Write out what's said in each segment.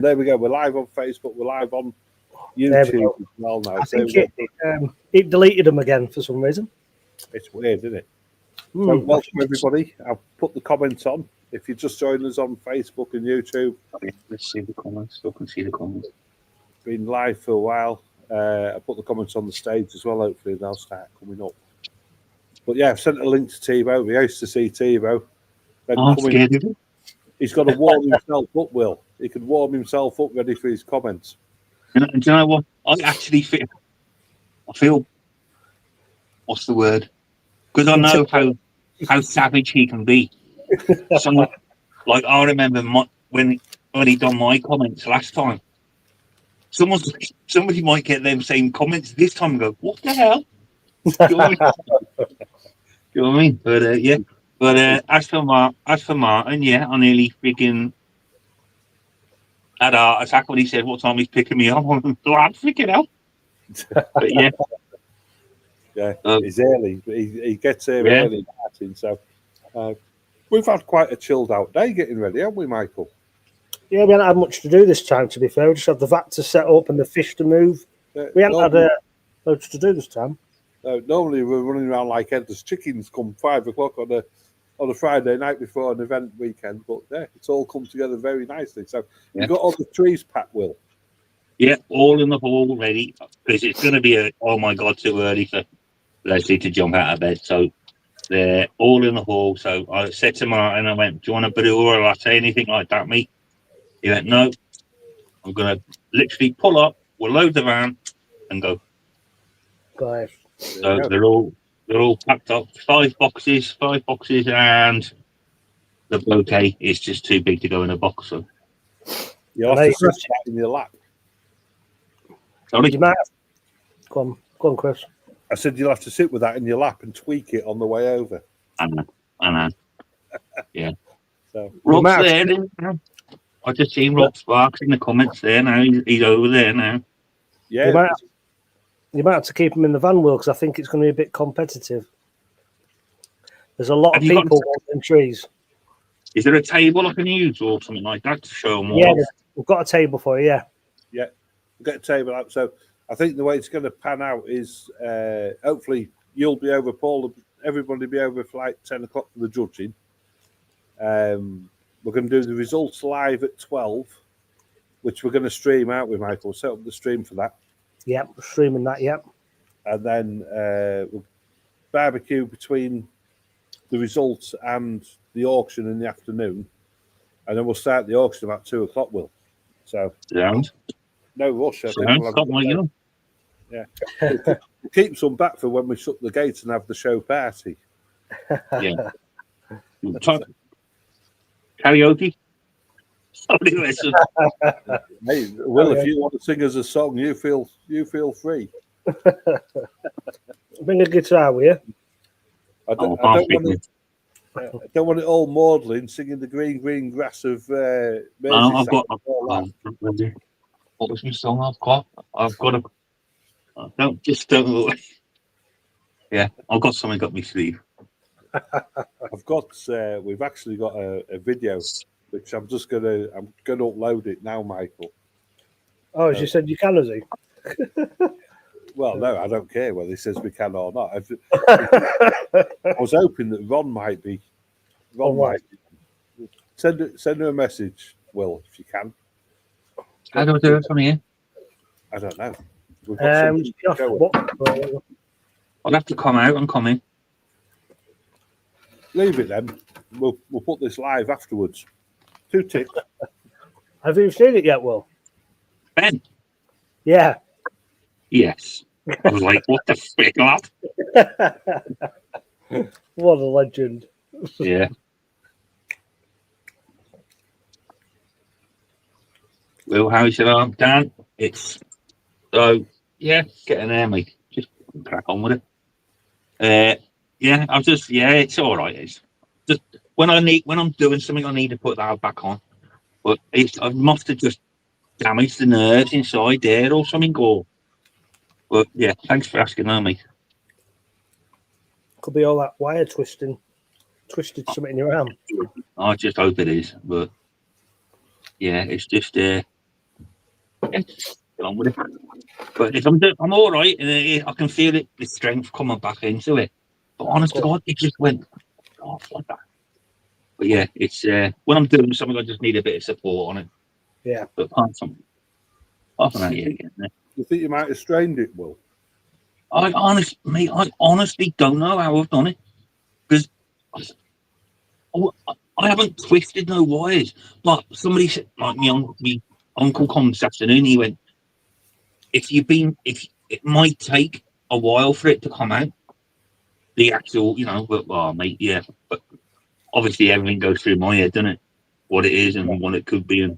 There we go. We're live on Facebook. We're live on YouTube as well now. I think it deleted them again for some reason. It's weird, isn't it? So welcome everybody. I'll put the comments on. If you just joined us on Facebook and YouTube, let's see the comments. Still can see the comments. Been live for a while. I put the comments on the stage as well. Hopefully they'll start coming up. But yeah, I've sent a link to TiVo. We used to see TiVo. I'm scared of it. He's got to warm himself up, Will. He can warm himself up ready for his comments. Do you know what? I actually feel what's the word? Because I know how savage he can be. Someone, like I remember when he done my comments last time. Somebody might get them same comments this time and go, "What the hell?" You know what I mean? But yeah. But as for Martin, yeah, I nearly freaking had a heart attack when he said what time he's picking me up. I'm freaking out. But yeah. Yeah, he's early. He gets here early, Martin. So we've had quite a chilled out day getting ready, haven't we, Michael? Yeah, we haven't had much to do this time, to be fair. We just had the vat to set up and the fish to move. We haven't had loads to do this time. Normally we're running around like headless chickens come 5 o'clock on a Friday night before an event weekend, but yeah, it's all come together very nicely. So you've got all the trees packed, Will? Yeah, all in the hall ready, because it's going to be oh my God, too early for Leslie to jump out of bed. So they're all in the hall. So I said to Martin, I went, "Do you want a brew or a latte, anything like that, mate?" He went, "No, I'm going to literally pull up, we'll load the van and go." Guys. So they're all packed up. 5 boxes, and the bouquet is just too big to go in a box. So you'll have to sit that in your lap. Sorry? You might have... Go on, Chris. I said you'll have to sit with that in your lap and tweak it on the way over. I know. Yeah. So Rob's there. I just seen Rob Sparks in the comments there now. He's over there now. Yeah. You might have to keep him in the van, Will, because I think it's going to be a bit competitive. There's a lot of people wanting trees. Is there a table I can use or something like that to show them? Yeah, we've got a table for you, yeah. Yeah, we'll get a table out. So I think the way it's going to pan out is hopefully you'll be over, Paul, everybody will be over for like 10 o'clock for the judging. We're going to do the results live at 12, which we're going to stream out with Michael. Set up the stream for that. Yeah, we're streaming that, yeah. And then we'll barbecue between the results and the auction in the afternoon. And then we'll start the auction about 2 o'clock, Will. So, no rush. I think yeah. We'll keep some back for when we shut the gates and have the show party. Yeah. Karaoke? Hey, Will, if you want to sing us a song, you feel free. Bring a guitar with you. I don't want it all maudlin, singing the green grass of I've got what was my song I've got don't yeah, I've got something up my sleeve. We've actually got a video which I'm gonna upload it now, Michael. Oh, as you said, you can, has he? Well, no, I don't care whether he says we can or not. I was hoping that Ron might be. Send her a message, Will, if you can. How do I do it from here? I don't know. I'll have to come out and come in. Leave it then. We'll put this live afterwards. 2 ticks. Have you seen it yet, Will? Ben? Yeah. Yes. I was like, what the frick, lad? What a legend. Yeah. Well, how's your arm, Dan? Yeah, getting there, mate. Just crack on with it. Yeah, it's all right. It's just when I'm doing something, I need to put that back on. But I must have just damaged the nerves inside there or something. But yeah, thanks for asking, mate. Could be all that wire twisted something in your arm. I just hope it is, but yeah, it's just Yeah, get on with it. But if I'm all right, and I can feel it, the strength coming back into it. But honest to God, it just went off like that. But yeah, it's when I'm doing something, I just need a bit of support on it. Yeah. But apart from that, yeah, yeah. You think you might have strained it, Will? I honestly don't know how I've done it because I haven't twisted no wires. But somebody said, like my uncle come this afternoon, he went, if it might take a while for it to come out, the actual, but mate, yeah, but obviously everything goes through my head, doesn't it? What it is and what it could be,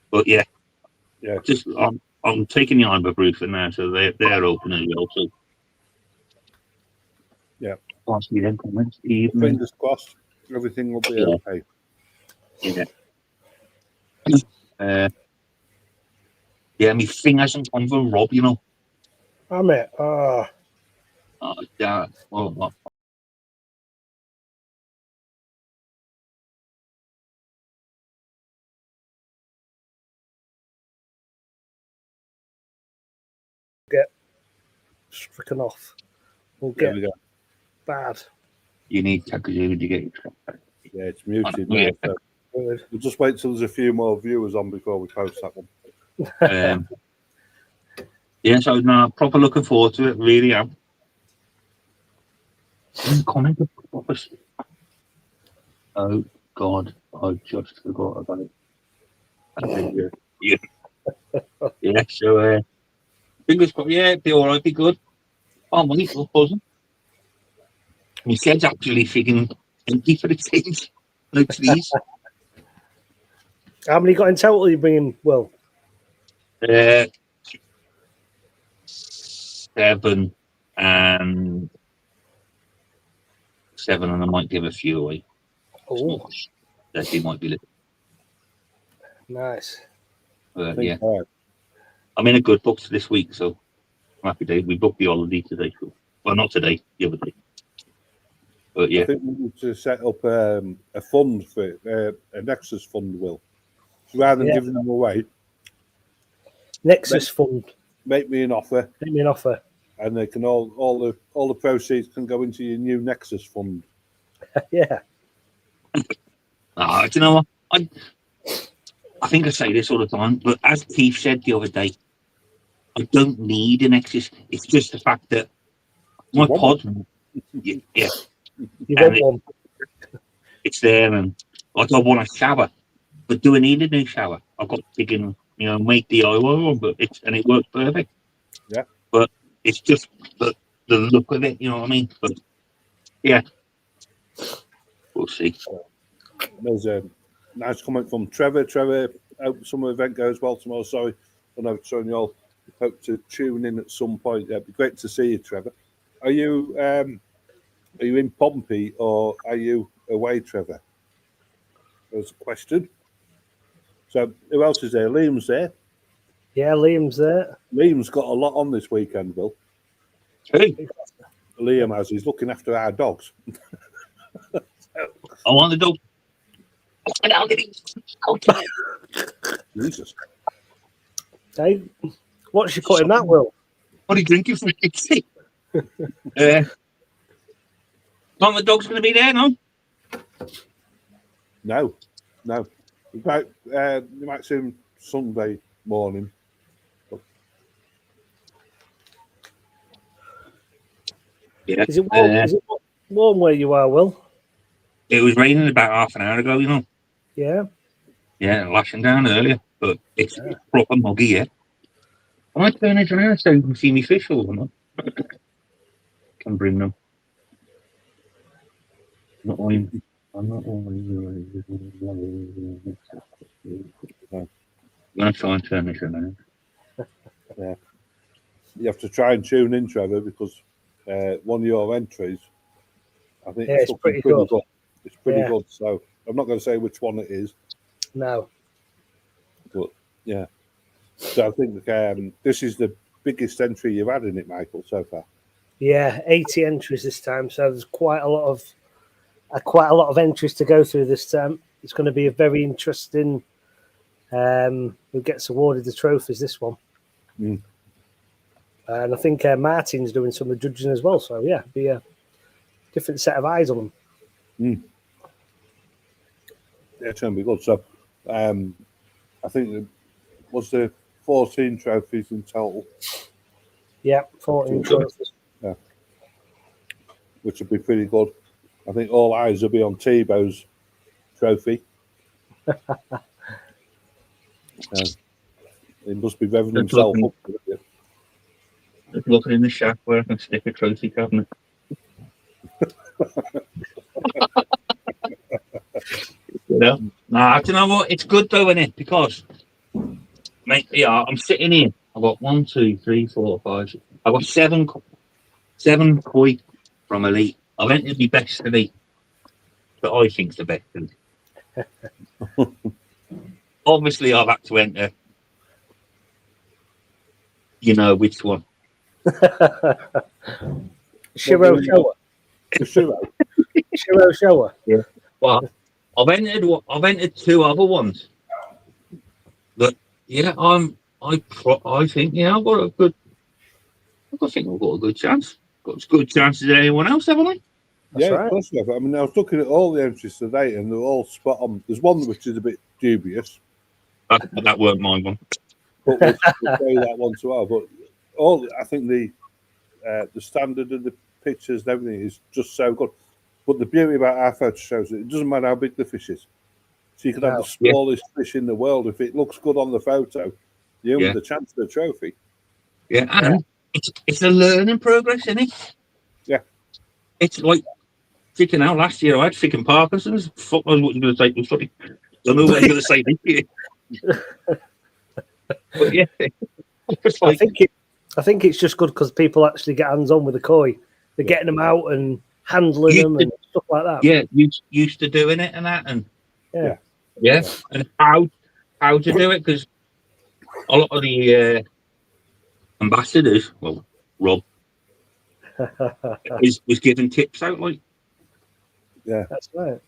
but yeah, just I'm taking the ibuprofen now, so they're open as well. So yeah, possibly then comments evening. Fingers crossed, everything will be okay. Yeah. Yeah, my thing hasn't come from Rob, I'm it. Yeah. Well, Get stricken off. We'll There get we go. bad. you need Takazumi to get it. Yeah, it's muted Oh, now. yeah. So Good. we'll just wait till there's a few more viewers on before we post that one. Yeah, so no, proper looking forward to it. Really am. Comment. Oh God, I just forgot about it. Yeah. So fingers crossed. Yeah, be all right. Be good. Oh, money for buzzing. My head's actually feeling empty for the change. No please. How many got in total? Are you bringing? Well, 7 and 7, and I might give a few away. oh, That they might be little. nice. Yeah, I'm in a good books this week, so I'm happy day. We booked the holiday today, so well, not today, the other day. But yeah, I think we need to set up a fund for a Nexus fund, Will. So rather than giving them away, Nexus Fund. make me an offer, Make me an offer. and they can all the proceeds can go into your new Nexus fund. Yeah. do you know what? I think I say this all the time, but as Keith said the other day, I don't need an Nexus. It's just the fact that my pod, yeah, You want one? it's there, and like I want a shower, but do I need a new shower? I've got to dig in, make the DIY one, but it works perfect. Yeah, but it's just the look of it, you know what I mean? But yeah, we'll see. There's a nice comment from Trevor. Trevor, hope summer event goes well tomorrow. Sorry, I know Tony all hope to tune in at some point. It'd be great to see you, Trevor. Are you in Pompey or are you away, Trevor? There's a question. So who else is there? Liam's there. Yeah, Liam's there. Liam's got a lot on this weekend, Will. Hey, Liam has. He's looking after our dogs. I want the dog. Jesus. Hey, what's she put in that, Will? What are you drinking for? Not the dog's going to be there, no? No. You might see him Sunday morning. Yeah. Is it warm where you are, Will? It was raining about half an hour ago, Yeah. Yeah, lashing down earlier, but it's proper muggy, yeah. I might turn it around so you can see me fish or not. Can bring them. I'm not always. I'm going to try and turn this around. Yeah. You have to try and tune in, Trevor, because one of your entries, I think it's pretty good. It's pretty good. So I'm not going to say which one it is. No. But yeah. So I think this is the biggest entry you've had in it, Michael, so far. Yeah, 80 entries this time. So there's quite a lot of entries to go through this time. It's going to be a very interesting who gets awarded the trophies this one. Mm. And I think Martin's doing some of the judging as well. So, yeah, be a different set of eyes on them. Yeah, it's going to be good. So, I think there 14 trophies in total, Yeah, 14 trophies. which would be pretty good. I think all eyes will be on Tebow's trophy. He must be revving himself up. Just looking in the shack where I can stick a trophy cabinet. Do you know what? It's good though, isn't it? Because, mate, yeah, I'm sitting here. I've got 1, 2, 3, 4, 5. I've got seven Seven koi from Elite. I've entered the best Elite that I think's the best Elite. Obviously, I've had to enter. You know which one? Shiro Shower. Shiro Shower. Yeah. Well, I've entered two other ones. But yeah, I think I've got a good. I think I've got a good chance. Got as good chances as anyone else, haven't I? Yeah, right. of course you have. I mean, I was looking at all the entries today, and they're all spot on. There's one which is a bit dubious, That weren't my one. but we'll say that one as well. But I think the standard of the pictures and everything is just so good. But the beauty about our photo shows it doesn't matter how big the fish is. So you can have the smallest fish in the world. If it looks good on the photo, you have the chance of a trophy. Yeah, and it's a learning progress, isn't it? Yeah. It's like freaking out. Last year I had freaking Parkinson's. Fuck knows what you're going to say. Sorry. Don't know what you're going to say this year. But yeah, it's like, I think it's just good because people actually get hands on with the koi. They're getting them out and handling them and stuff like that. Yeah, used to doing it and that, and yeah. and how to do it, because a lot of the ambassadors, well, Rob, was giving tips out, like. Yeah, that's right.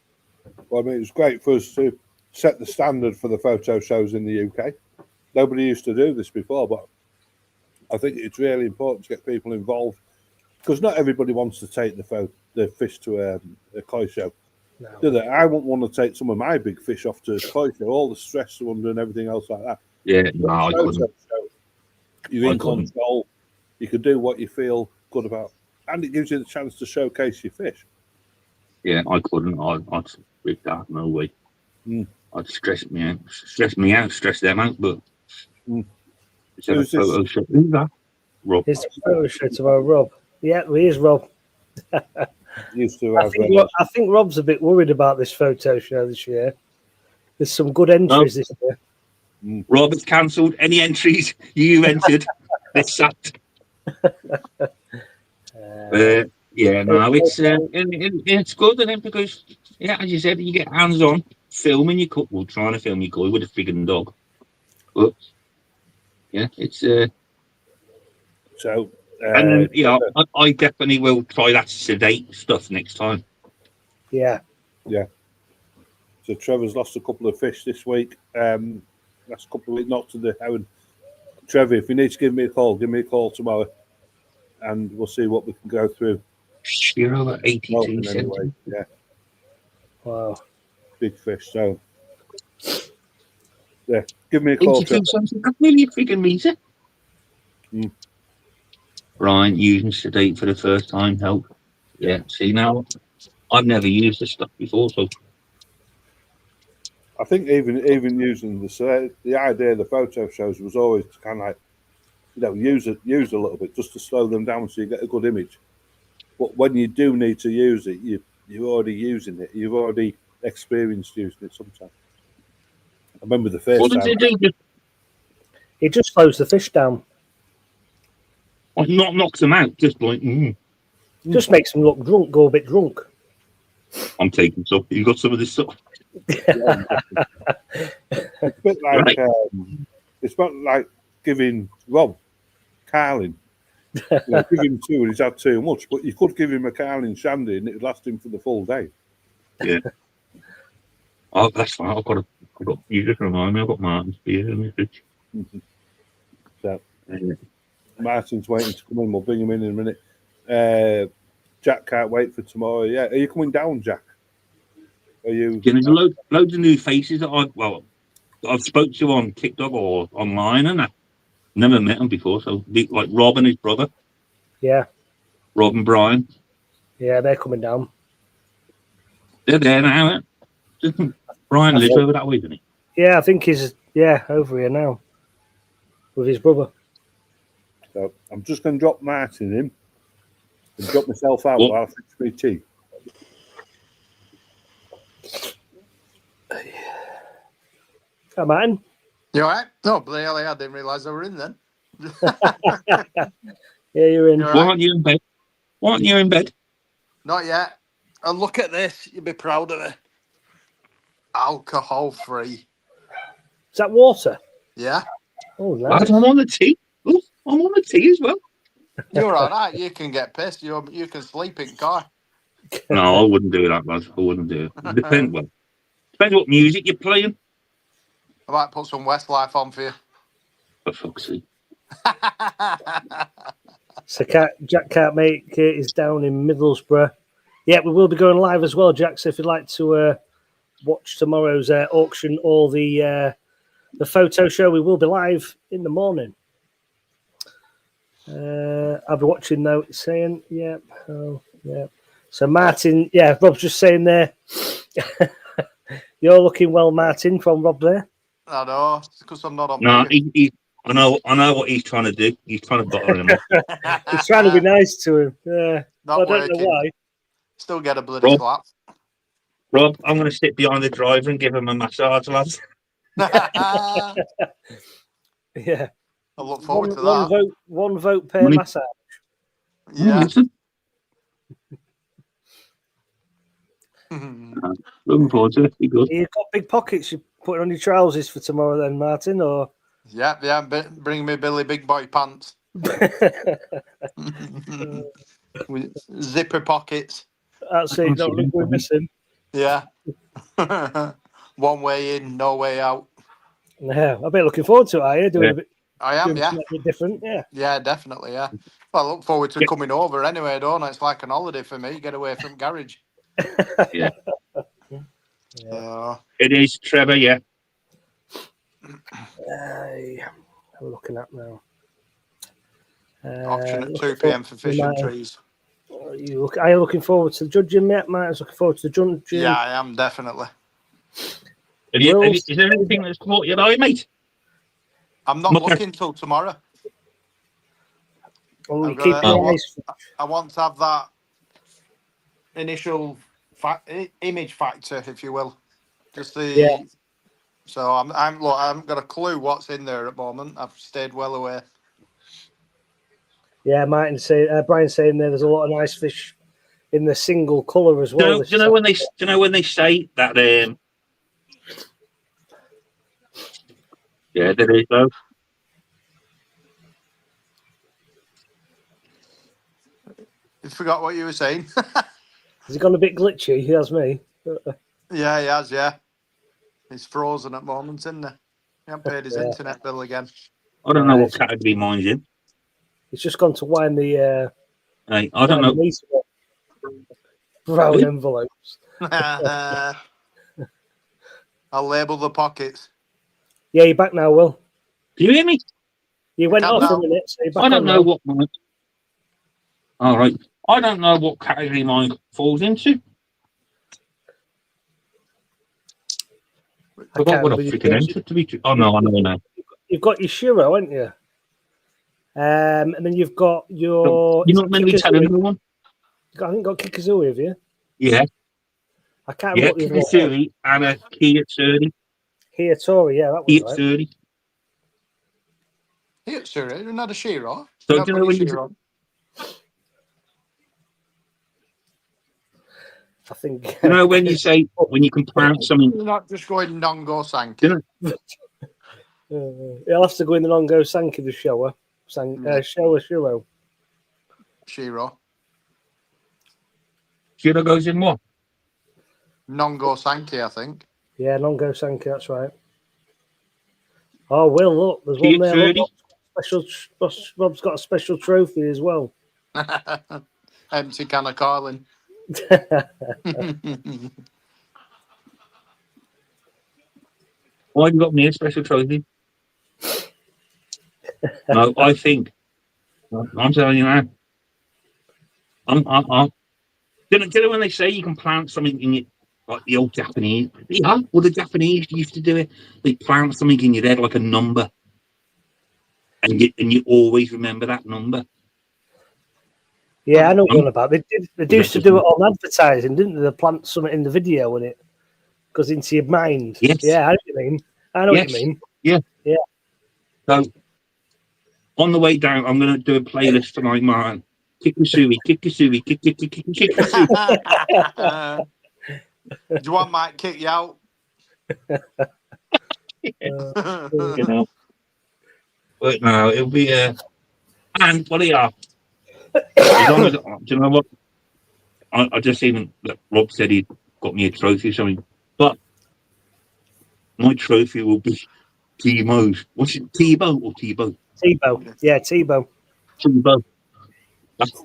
Well, I mean, it was great for us to set the standard for the photo shows in the UK. Nobody used to do this before, but I think it's really important to get people involved because not everybody wants to take the fish to a koi show. No. Do they? I wouldn't want to take some of my big fish off to a koi show, all the stress they're under and everything else like that. Yeah, no, I couldn't. Show, you're in control. You can do what you feel good about, and it gives you the chance to showcase your fish. Yeah, I couldn't. I'd with that, no way. I'd stress me out, stress them out, but it's a photo shoot. Who's that? Rob. It's a photo shoot of our Rob. Yeah, he is Rob. Used to have, I think Rob's a bit worried about this photo show this year. There's some good entries this year. Rob has cancelled any entries you entered. It's sacked. Yeah, no, it's good, isn't it? Because as you said, you get hands on filming your koi, well, trying to film your koi with a friggin' dog. But yeah, it's so. And I definitely will try that sedate stuff next time. Yeah. So Trevor's lost a couple of fish this week. Last couple of weeks, not to the Howard. Trevor, if you need to give me a call tomorrow, and we'll see what we can go through. You're over 82 anyway. Yeah. Wow. Big fish. So yeah, give me a call. 82 cents. That's nearly a freaking meter. Ryan using sedate for the first time help. Yeah. See, now I've never used this stuff before, so I think even using the idea of the photo shows was always to kind of like, use a little bit just to slow them down so you get a good image. But when you do need to use it, you're already using it. You've already experienced using it sometimes. I remember the first what time. does it do? It just slows the fish down. Not knocks them out, just like. Just makes them look drunk, go a bit drunk. I'm taking some. You got some of this stuff? Yeah, it's a bit like it's not like giving Rob Carlin. Give him two and he's had too much, but you could give him a Carlin shandy and it'd last him for the full day. Yeah. Oh, that's fine. I've got You just remind me. I've got Martin's beer in the fridge. So Uh, Martin's waiting to come in. We'll bring him in a minute. Jack can't wait for tomorrow. Yeah, are you coming down, Jack? Are you? There's loads of new faces that I've spoke to on TikTok or online, and I never met them before. So like Rob and his brother, Yeah, Rob and Brian, yeah, they're coming down. they're there now. Doesn't Brian lives over that way, doesn't he? Yeah, I think he's over here now with his brother. So I'm just going to drop Martin in and drop myself out What? while I fix my tea. Hi, Martin. You all right? No, bloody hell, I didn't realise I were in then. Yeah, you're in. You all Why right? aren't you in bed? Why aren't you in bed? Not yet. And look at this. You'd be proud of me. Alcohol free. Is that water? Yeah. Oh, Lad, nice. I'm on the tea. Oh, I'm on the tea as well. You're all right. You can get pissed. You can sleep in car. No, I wouldn't do that, lad. I wouldn't do it. Depends what music you're playing. I might put some Westlife on for you. For fuck's sake. So Jack can't make it. He's down in Middlesbrough. Yeah, we will be going live as well, Jack. So if you'd like to watch tomorrow's auction or the photo show, we will be live in the morning. I'll be watching though. It's saying, yeah, oh, yeah. So Martin, yeah, Rob's just saying there. You're looking well, Martin, from Rob there. I know. It's because I'm not on. No, mute. I know what he's trying to do. He's trying to butter him up. He's trying to be nice to him. Yeah, Not I don't know working. why. Still get a bloody Rob? slap. Rob, I'm going to sit behind the driver and give him a massage, lads. I Yeah, look forward to that. one vote per Money. massage. Yeah. Looking forward to it. Be good. You've got big pockets. You're putting on your trousers for tomorrow, then, Martin, or Yeah. Bring me Billy Big Boy pants. With zipper pockets. that's it. Don't look we're missing. Yeah. One way in, no way out. Yeah, I've been looking forward to it. Are you doing Yeah. a bit, I am, doing yeah. something a bit different? Yeah. Yeah, definitely, yeah. Well, I look forward to coming over anyway, don't I? It's like an holiday for me. Get away from garage. Yeah. Uh, It is, Trevor, yeah. I'm looking at now. auction at Looking 2 p.m. for forward- fishing Martin, trees. Are you looking forward to the judging, mate? Martin's looking forward to the judging. Yeah, I am, definitely. Is there anything that's caught your eye, mate? I'm not Okay. looking till tomorrow. Oh, you I've got keep a- your eyes. I want to have that initial image factor, if you will. Just the. Yeah. So I haven't got a clue what's in there at the moment. I've stayed well away. Yeah, Martin's saying, Brian's saying there's a lot of nice fish in the single colour as well. Do you know when they say that? Yeah, there is though. You forgot what you were saying. Has he gone a bit glitchy? He has me. Yeah, he has. Yeah, he's frozen at the moment, isn't he? He hasn't paid his Yeah. internet bill again. I don't know what Right. category mine's in. He's just gone to wind the. Hey, I don't know. Brown Really? envelopes. I'll label the pockets. Yeah, you're back now, Will. Do you hear me? You went Come off now. a minute, so you're back I don't on know now. what mine. All right. I don't know what category mine falls into. I Forgot can't what I believe freaking entered to be. Oh no, I know now. You've got your Shiro, haven't you? And then you've got your. You're not meant to be telling everyone. I think you've got Kikazui, have you? Yeah, I can't yeah. remember what the other one was. Kikasuri and a Kia 30. Here, Tori, yeah, that was Kia right. 30. Here, sure, you're not a Shiro. So You're do you not know when bloody you Shiro. I think. you know when you say when you can pronounce something? You're not just going Nongo Sankey. Yeah. He'll have to go in the Nongo Sankey the shower. Shower Shiro. Shiro. Shiro goes in what? Nongo Sankey, I think. Yeah, Nongo Sankey, that's right. Oh, Will, look, there's See one it, there. Look, 30? Rob's got a special trophy as well. Empty can of Carlin. Why have you got me a special trophy? No, I think. I'm telling you now. Do you know when they say you can plant something in your, like the old Japanese? Yeah, well, the Japanese used to do it. They plant something in your head like a number, and you always remember that number. Yeah, I know what you're on about. They used to just do me? it on advertising, didn't they? They plant something in the video and it goes into your mind. Yes. Yeah, I know what you mean. I know what Yes. you mean. Yeah. Yeah. So on the way down, I'm going to do a playlist tonight, Martin. Kikisui, Kikisui, Kikisui. Do you want Mike kick you out? You know. But no, it'll be and what are you? As long as, do you know what? I just seen that Rob said he got me a trophy or something, but my trophy will be Tebo's. What's it, Tebow or Tebow? Tebow. Yeah, Tebow. Tebow.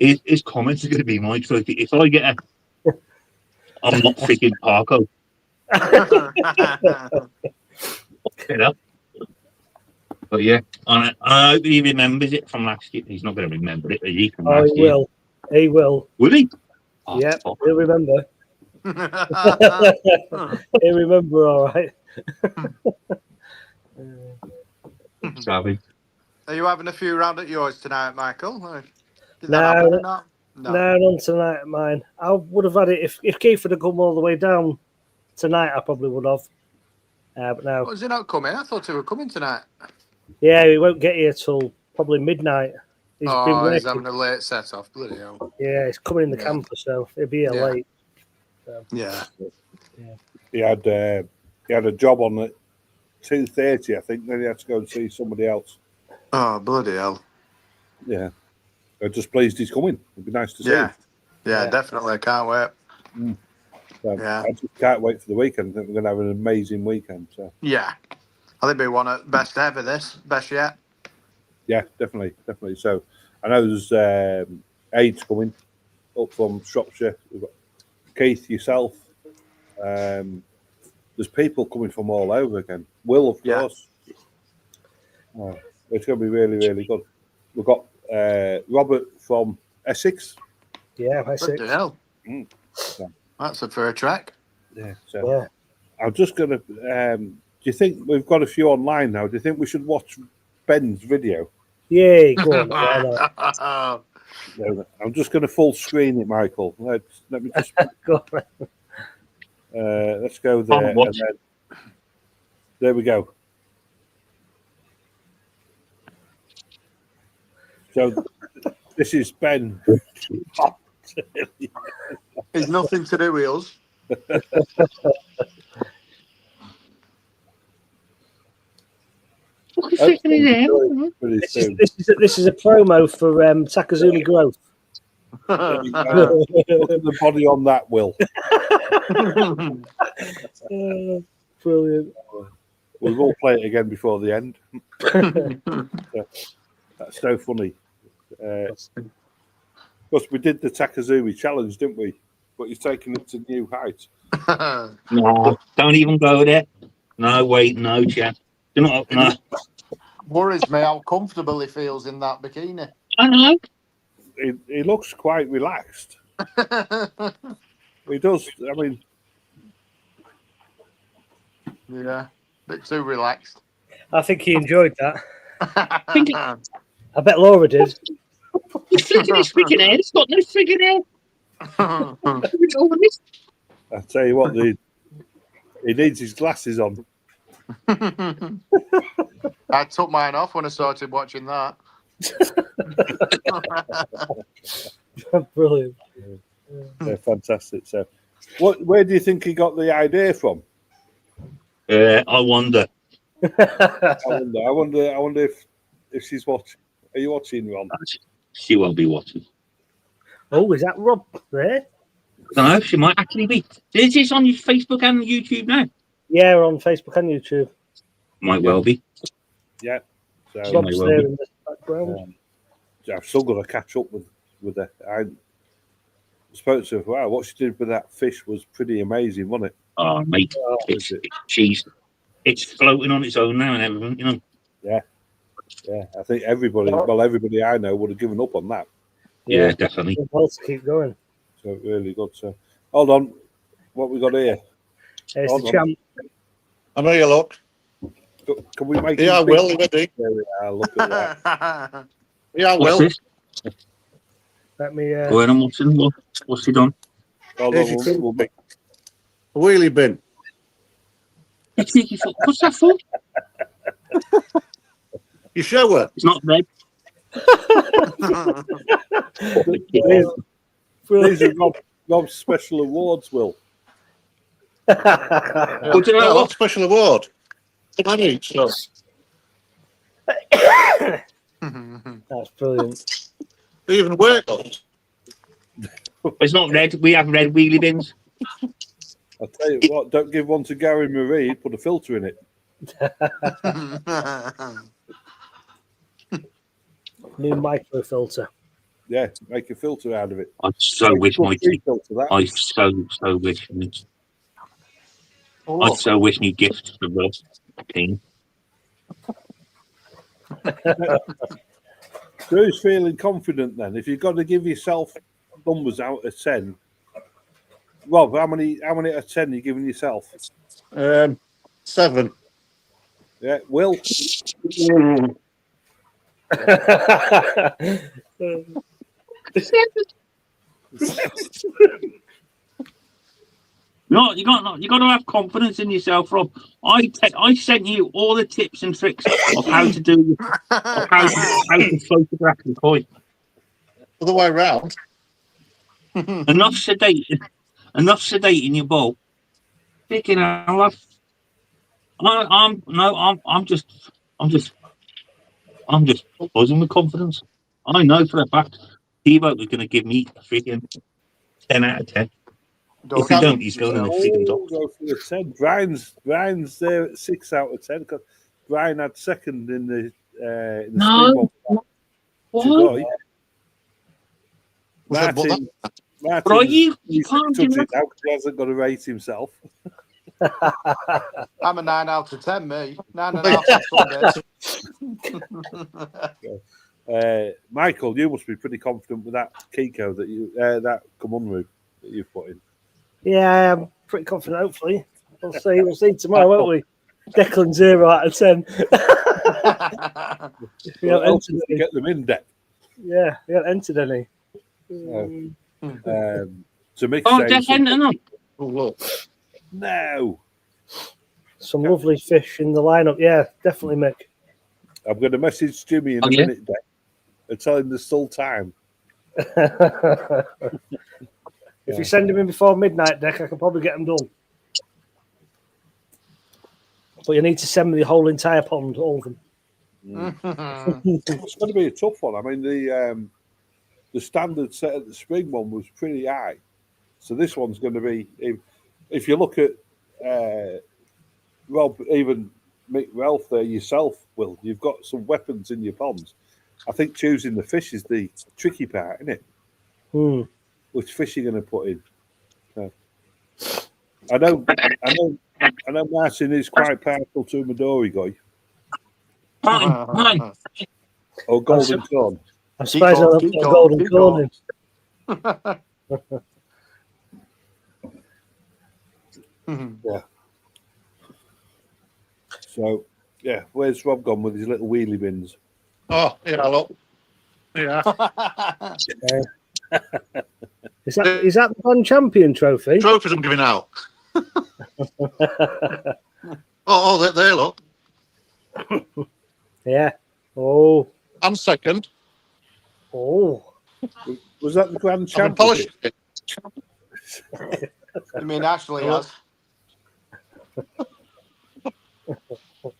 His comments are going to be my trophy. If I get a, I'm not freaking Parko. You know. But yeah, I hope he remembers it from last year. He's not going to remember it, is he? From Oh, last he year. will. He will. Will he? Oh, Yeah, fuck. he'll remember. He'll remember, all right. Savage. Are you having a few round at yours tonight, Michael? Did that No. happen or not? No. No, none tonight at mine. I would have had it if Keith had come all the way down tonight. I probably would have. But no. Was he not coming? I thought he were coming tonight. Yeah, he won't get here till probably midnight. He's been Oh, working. he's having a late set off. Bloody hell. Yeah, he's coming in the Yeah. camper, so he'll be here Yeah. late. Yeah. He had a job on at 2:30, I think. Then he had to go and see somebody else. Oh, bloody hell. Yeah, I'm just pleased he's coming. It'd be nice to see Yeah. him. Yeah, Yeah. definitely. I can't wait. So Yeah. I just can't wait for the weekend. I think we're going to have an amazing weekend. So Yeah. I think we won it best ever this. Best yet. yeah, definitely. So I know there's aides coming up from Shropshire. We've got Keith, yourself. There's people coming from all over again. Will, of Yeah. course. Oh, it's going to be really, really good. We've got Robert from Essex. Yeah, I see. Bloody hell. Mm. Yeah. That's a fair track. Yeah. So Yeah. I'm just going to. Do you think we've got a few online now? Do you think we should watch Ben's video? Yeah, go on. Why not? No, I'm just going to full screen it, Michael. Let me just. Go on. Let's go there. And watch. then, there we go. So this is Ben. It's nothing to do with us. Pretty soon. This is a promo for Takazumi Growth. Look at the body on that, Will. Brilliant. We will play it again before the end. That's so funny. Because we did the Takazumi challenge, didn't we? But he's taking it to new heights. No, don't even go there. No, wait, no, chap. Do not, no. Worries me how comfortable he feels in that bikini. I know. He looks quite relaxed. He does. I mean, Yeah, bit too relaxed. I think he enjoyed that. Yeah, I bet Laura did. He's flicking his freaking head. It's got no freaking head. I tell you what, he needs his glasses on. I took mine off when I started watching that. Brilliant. They're fantastic. So, where do you think he got the idea from? I wonder. I wonder if she's watching. Are you watching, Ron? She won't be watching. Oh, is that Rob there? No, she might actually be. Is this on your Facebook and YouTube now? Yeah, we're on Facebook and YouTube. Might well be. Yeah. So Rob- Rob's well there be. in the background. I've still got to catch up with her. I spoke to her. Wow, what she did with that fish was pretty amazing, wasn't it? Oh, mate, Oh, it's floating on its own now and everything. You know. Yeah, I think everybody I know would have given up on that. Yeah, definitely. Well, to keep going. So really good. So hold on, what we got here? There's Hold the on. champ. I know you look. Can we make? Yeah, I him big? will. Ready? There we are. Look at that. Yeah, I What's will. this? Let me. Go ahead and what's he done? Hold Here's on, your we'll make. Wheelie bin. What's that for? You shower. It's not red. These are Rob's special awards, Will. Yeah, Good to know. what special award? I need so. That's brilliant. They even work on. It's not red. We have red wheelie bins. I'll tell you what, don't give one to Gary Marie, put a filter in it. New micro filter. Yeah, make a filter out of it. I so Make a wish my free filter that. I so wish. Oh, I so wish new gifts for Rob King. Who's feeling confident then? If you've got to give yourself numbers out of 10, Rob, how many out of 10 are you giving yourself? 7. Yeah, Will. No, you got to have confidence in yourself, Rob. I sent you all the tips and tricks of how to do how to photograph the koi. Other way around. Enough sedating your bowl. Picking out. I'm just buzzing with confidence. I know for a fact T-Boat was going to give me a freaking 10 out of 10. If he don't, he's going in the freaking top. Go for a 10. Brian's there at 6 out of 10 because Brian had second in the No. What? Martin, Martin, But are you he's can't touched do it now 'cause he hasn't got to rate himself. I'm a 9 out of 10, me. 9.5 on Sunday. Michael, you must be pretty confident with that Kiko that you that Kamunru that you've put in. Yeah, I'm pretty confident. Hopefully, we'll see tomorrow, won't we? Declan 0 out of 10. We haven't entered any. Get them in depth. Yeah, we haven't entered any. To mix Oh, saying just something- ending up. Oh, look. No, Some lovely fish in the lineup. Yeah, definitely, Mick. I'm going to message Jimmy in a Okay. minute, Deck, and tell him there's still time. If you send them in before midnight, Deck, I can probably get them done. But you need to send me the whole entire pond, all of them. It's going to be a tough one. I mean, the standard set at the spring one was pretty high, so this one's going to be. If you look at Rob, even Mick Ralph there yourself, Will, you've got some weapons in your ponds. I think choosing the fish is the tricky part, isn't it? Hmm. Which fish are you going to put in? So, I know Martin is quite powerful to a Midori guy Fine. or golden corn. I'm surprised I don't put a golden corn in. So yeah, where's Rob gone with his little wheelie bins? Oh, yeah, look. Yeah. Is that the Grand Champion trophy? Trophies I'm giving out. oh, there, look. Yeah. Oh. I'm second. Oh. Was that the Grand I've been polishing Championship? it. I mean, Ashley has.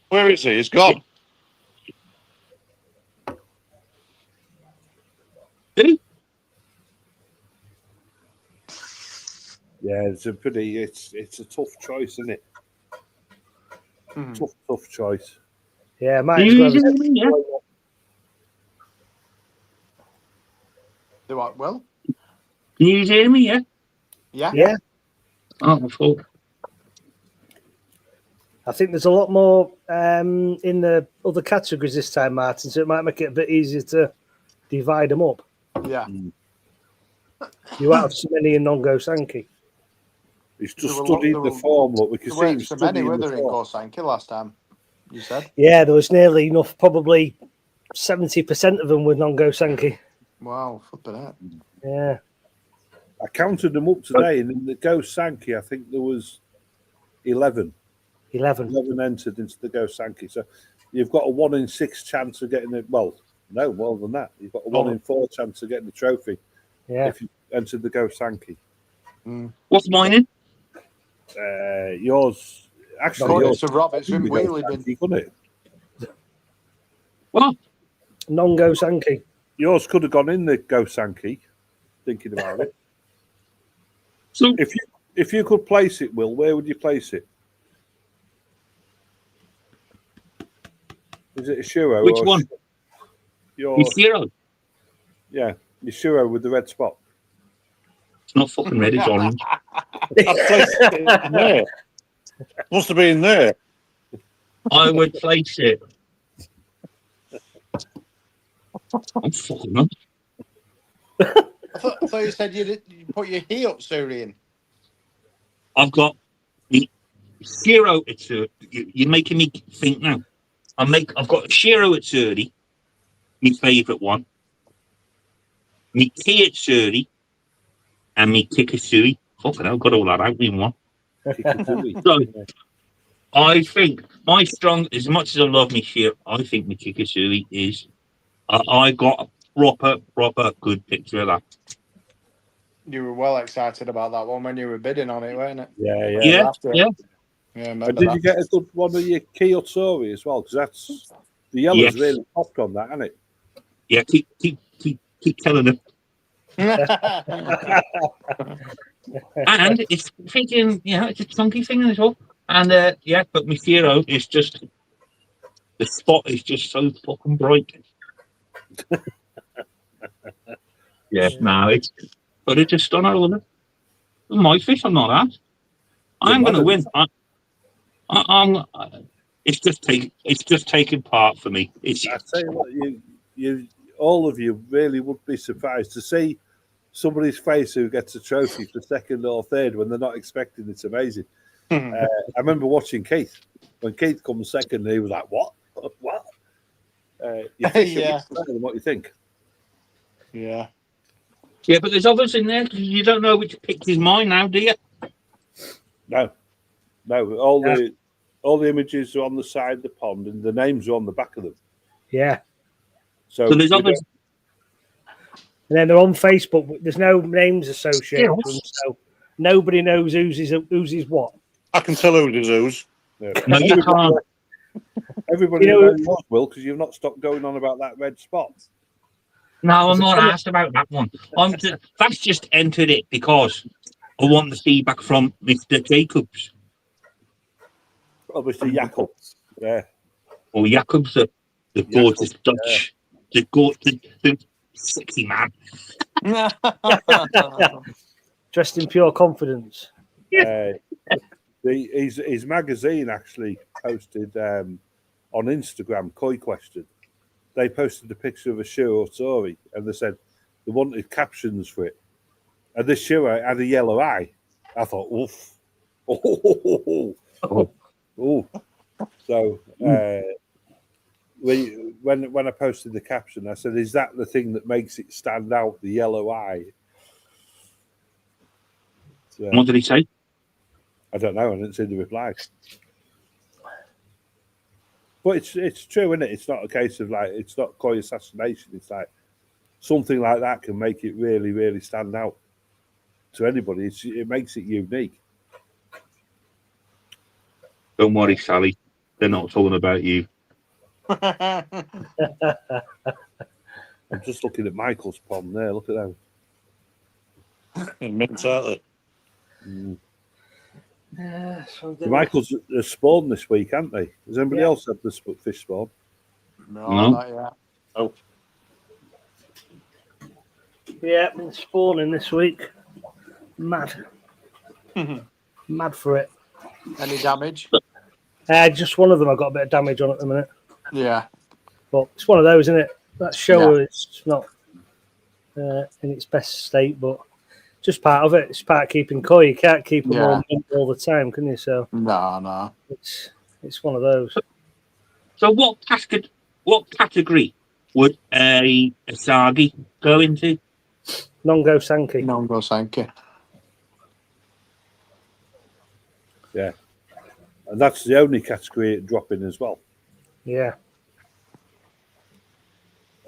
Where is he? He's gone. Did he? Yeah, it's a tough choice, isn't it? Tough choice. Yeah, might Do as you well. use it? Yeah. Do what? Well, Can you hear me? Yeah. yeah. Yeah, Oh, fuck. I think there's a lot more in the other categories this time, Martin, so it might make it a bit easier to divide them up. Yeah. You won't have so many in Nongo Sankey. He's There just were studied there the were- form. Look, we can There see him weren't so many, studying were the there, in form. Gorsanki last time? You said? Yeah, there was nearly enough, probably 70% of them with Nongo Sankey. Wow, flipping it. Yeah. I counted them up today, and in the Go Sankey, I think there was 11. 11. 11 entered into the Go Sankey. So you've got a 1 in 6 chance of getting it. Well, no, more than that. You've got a 1 in 4 chance of getting the trophy Yeah. if you entered the Go Sankey. What's mine in? Yours, actually, According yours to Rob, it's could been be Go wheelie bin. Sankey, couldn't it? What? Nongo Sankey. Yours could have gone in the Go Sankey, thinking about it. So If you could place it, Will, where would you place it? Is it a Shiro? Which or one? Your it's zero. yeah, your Shiro with the red spot. It's not fucking red. It's orange. I placed it in there. Must have been there. I would place it. I'm fucking up. I thought you said you put your heel up, Syrian. I've got the zero at 30. You're making me think now. I've got Shiro at 30, my favourite one. Me T at 30, and me Kikasui. Fucking hell, got all that out in one. So I think my strong, as much as I love me Shiro, I think me Kikasui is. I got a proper good picture of that. You were well excited about that one when you were bidding on it, weren't it? Yeah. Yeah, After it. yeah. Yeah, And remember did that. you get a good one of your Kiyotori as well? Because that's the yellow's Yes. really popped on that, hasn't it? Yeah, keep telling them. And it's thinking, it's a chunky thing as well. And but my Zero is just the spot is just so fucking bright. But it's just done all of it. My fish, I'm not at. I'm going to win. I'm. It's just taking part for me. It's I tell you what, you all of you really would be surprised to see somebody's face who gets a trophy for second or third when they're not expecting. It's amazing. I remember watching Keith when Keith comes second. He was like, "What? What?" You think Yeah. it's better than what you think. Yeah. yeah, but there's others in there because you don't know which picture's mine now, do you? No. All the images are on the side of the pond, and the names are on the back of them. Yeah. So there's we others. And then they're on Facebook, but there's no names associated with them, Yes. so nobody knows who's is what. I can tell who it is. No, you can't. Everybody You know- knows yours, Will, because you've not stopped going on about that red spot. No, I'm not asked about that one. That's just entered it because I want the feedback from Mr. Jacobs Obviously, Jakob. Yeah. or Jacobs, the gorgeous Dutch, the sexy man. Dressed in pure confidence. His magazine actually posted on Instagram, Koi Question. They posted a picture of a Shiro Tori and they said they wanted captions for it. And this Shiro had a yellow eye. I thought, oof. Oh. So when I posted the caption, I said, is that the thing that makes it stand out, the yellow eye? So, What did he say? I don't know. I didn't see the reply. But it's true, isn't it? It's not a case of like it's not koi assassination. It's like something like that can make it really, really stand out to anybody. It makes it unique. Don't worry, Sally. They're not talking about you. I'm just looking at Michael's pond there. Look at that. In mint, aren't they? The Michaels has spawned this week, haven't they? Has anybody Yeah. else had the fish spawn? No, No. not yet. Yeah, been spawning this week. Mad. Mad for it. Any damage? Just one of them I got a bit of damage on at the minute. Yeah. But it's one of those, isn't it? That show, Yeah. it's not in its best state, but just part of it. It's part of keeping koi. You can't keep them all the time, can you? So No. it's one of those. So what category would a Asagi go into? Nongo Sankey. Nongo Sankey. Yeah. And that's the only category it drop in as well. Yeah.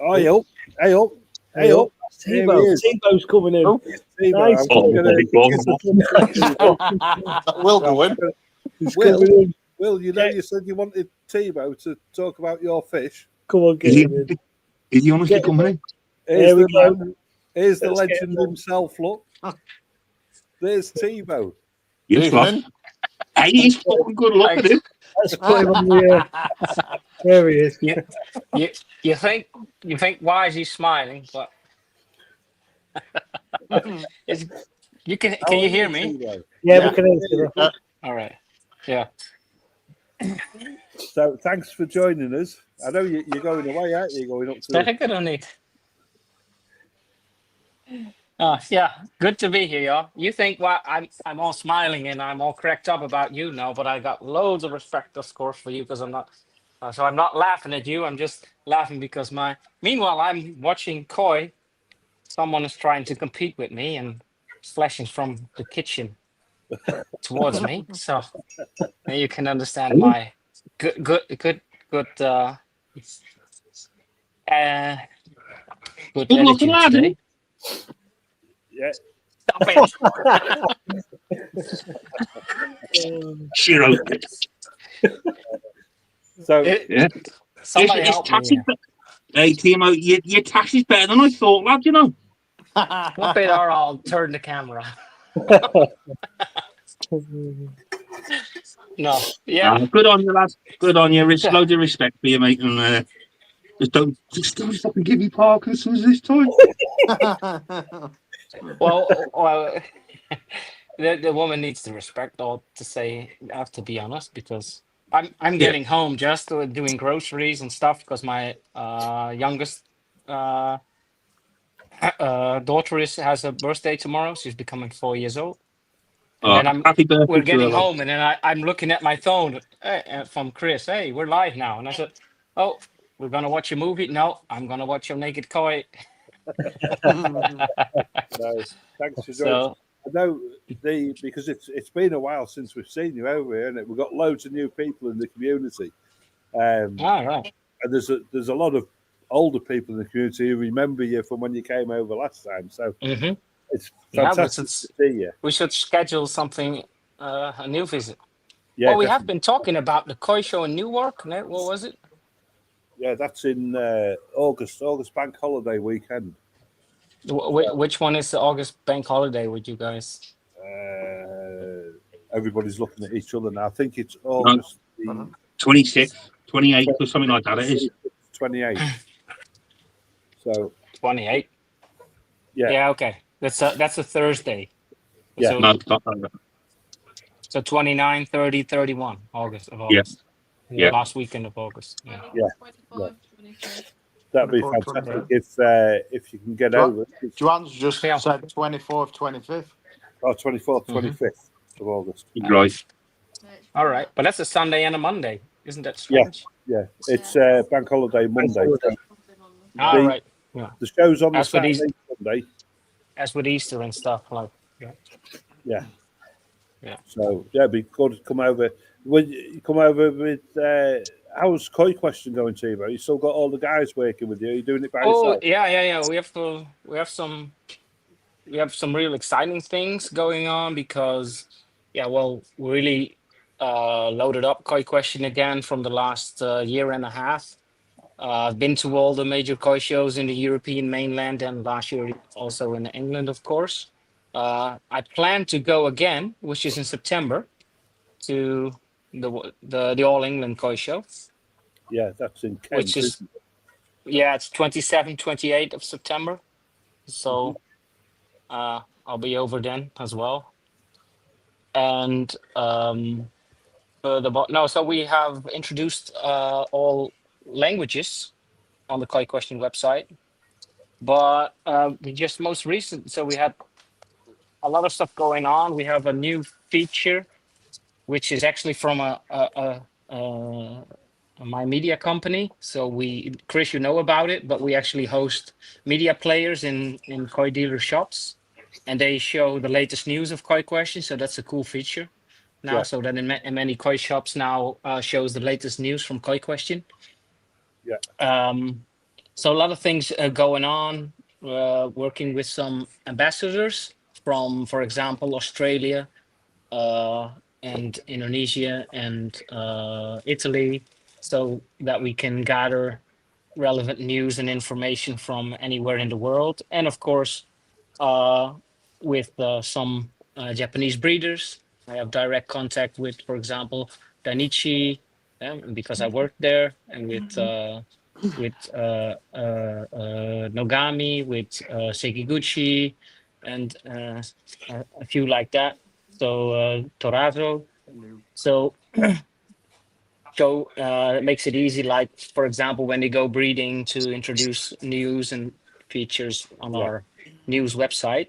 Oh, hey up. Hey up. Hey up. Here he is. Tebow's coming in. Oh. Tebow, Nice. Oh, Will go in. He's Will. coming in. Will, you know, you said you wanted Tebow to talk about your fish. Come on, get Is he, him in. is he honestly Get him coming in? Here's There we the go. man. Here's the Let's get legend him on. himself. Look. There's Tebow. Yes, boss. Evening. Hey, he's fucking good. Look at him. Let's put him on the. There he is. You think why is he smiling? But can you hear me? Tebow. Yeah, we can answer that. All right. Yeah. So thanks for joining us. I know you're going away, aren't you? Going up to Zeg ik er nog niet. Yeah, good to be here, y'all. You think why I'm all smiling and I'm all cracked up about you now, but I got loads of respect, of course, for you because I'm not. So I'm not laughing at you. I'm just laughing because Meanwhile, I'm watching koi. Someone is trying to compete with me and flashing from the kitchen towards me. So you can understand my good Good looking attitude lad, today. Yeah. Stop it. Shiro. So Yeah. Somebody It's help me. taxi. Hey, Timo, your taxi's better than I thought, lad. You know. Flip it or I'll turn the camera. No. Yeah. Good on you, lad. Good on you. Loads of respect for you, mate. And just don't fucking give me Parkinson's this time. Well, the woman needs the respect, or to say, I have to be honest, because I'm getting home just doing groceries and stuff because my youngest daughter has a birthday tomorrow. She's becoming 4 years old. And then Happy birthday. we're to getting her, lad. home, and then I'm looking at my phone from Chris. Hey, we're live now, and I said, "Oh, we're gonna watch a movie." No, I'm gonna watch your naked koi. no, thanks for joining. So I know because it's been a while since we've seen you over here, and we've got loads of new people in the community. all right. And there's a lot of older people in the community who remember you from when you came over last time. So Mm-hmm. it's Yeah, but fantastic to see you. We should schedule something, a new visit. Yeah, Well, we have definitely. been talking about the koi show in Newark. No? What was it? Yeah, that's in August bank holiday weekend. Which one is the August bank holiday with you guys? Everybody's looking at each other now. I think it's August the 26th, 28th, or something like that. It is. 28th. So 28. yeah, Yeah. Okay. That's a Thursday. Yeah. So, No, it's not like that. so 29, 30, 31 August of Yeah. August. Yeah. Last weekend of August. Yeah. that'd be 24th, fantastic if you can get Right. over. Joanne's just Yeah. said 24th, 25th. Oh, 24th, Mhm. 25th of August. Right. All right. But that's a Sunday and a Monday. Isn't that strange? Yeah, it's bank holiday Monday. holiday. All The- right. The show's on the As for these- Saturday, Sunday. As with Easter and stuff like. So yeah, it'd be good to come over. When you come over with how's Koi Question going, Timo? You still got all the guys working with you? Are you doing it by Oh yourself? yeah. We have some real exciting things going on because we really loaded up Koi Question again from the last year and a half. I've been to all the major koi shows in the European mainland and last year also in England, of course. I plan to go again, which is in September. to the All England Koi Show, Yeah, that's in Kent. which is isn't it? it's 27, 28 of September. So I'll be over then as well. And so we have introduced all languages on the Koi Question website, but we just most recent. So we had a lot of stuff going on. We have a new feature, which is actually from a my media company. So Chris, you know about it, but we actually host media players in koi dealer shops, and they show the latest news of Koi Question. So that's a cool feature now. Yeah. So that in many koi shops now shows the latest news from Koi Question. Yeah. So a lot of things going on. Working with some ambassadors from, for example, Australia, and Indonesia and Italy, so that we can gather relevant news and information from anywhere in the world. And of course, with some Japanese breeders, I have direct contact with, for example, Dainichi, because I worked there, and with Nogami, with Sekiguchi, and a few like that. So Torazo. So it makes it easy, like, for example, when they go breeding, to introduce news and features on our news website.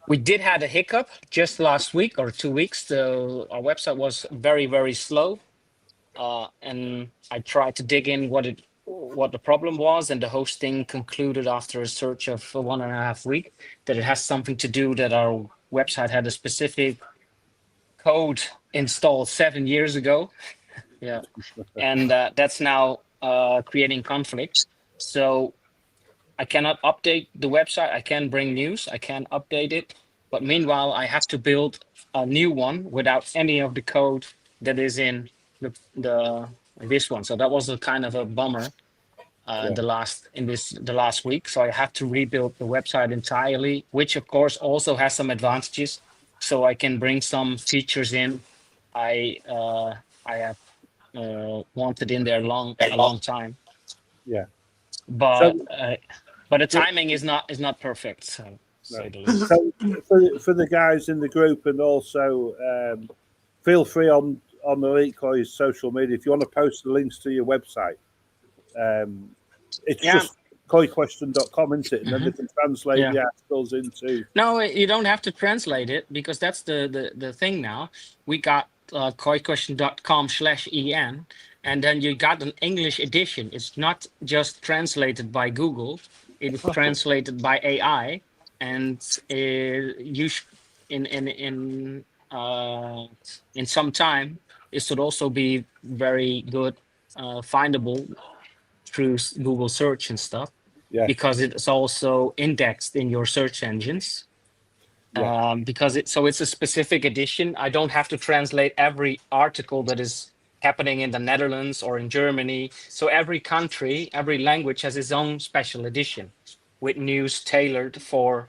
We did have a hiccup just last week or 2 weeks. So our website was very, very slow. And I tried to dig in what the problem was, and the hosting concluded after a search of 1.5 weeks that it has something to do that our website had a specific code installed 7 years ago. Yeah, and that's now creating conflict. So I cannot update the website. I can bring news. I can update it, but meanwhile I have to build a new one without any of the code that is in this one. So that was a kind of a bummer. The last week. So I have to rebuild the website entirely, which of course also has some advantages. So I can bring some features in I have wanted in there a long time. Yeah. But the timing is not perfect. So, say the least. So for the guys in the group, and also feel free on Elite Koi's social media, if you want to post the links to your website. It's just koiquestion.com, isn't it? And then they can translate the articles into. No, you don't have to translate it, because that's the thing now. We got koiquestion.com/en, and then you got an English edition. It's not just translated by Google; it is translated by AI, and in some time, it should also be very good findable through Google search and stuff, because it's also indexed in your search engines. Because it's a specific edition. I don't have to translate every article that is happening in the Netherlands or in Germany. So every country, every language has its own special edition with news tailored for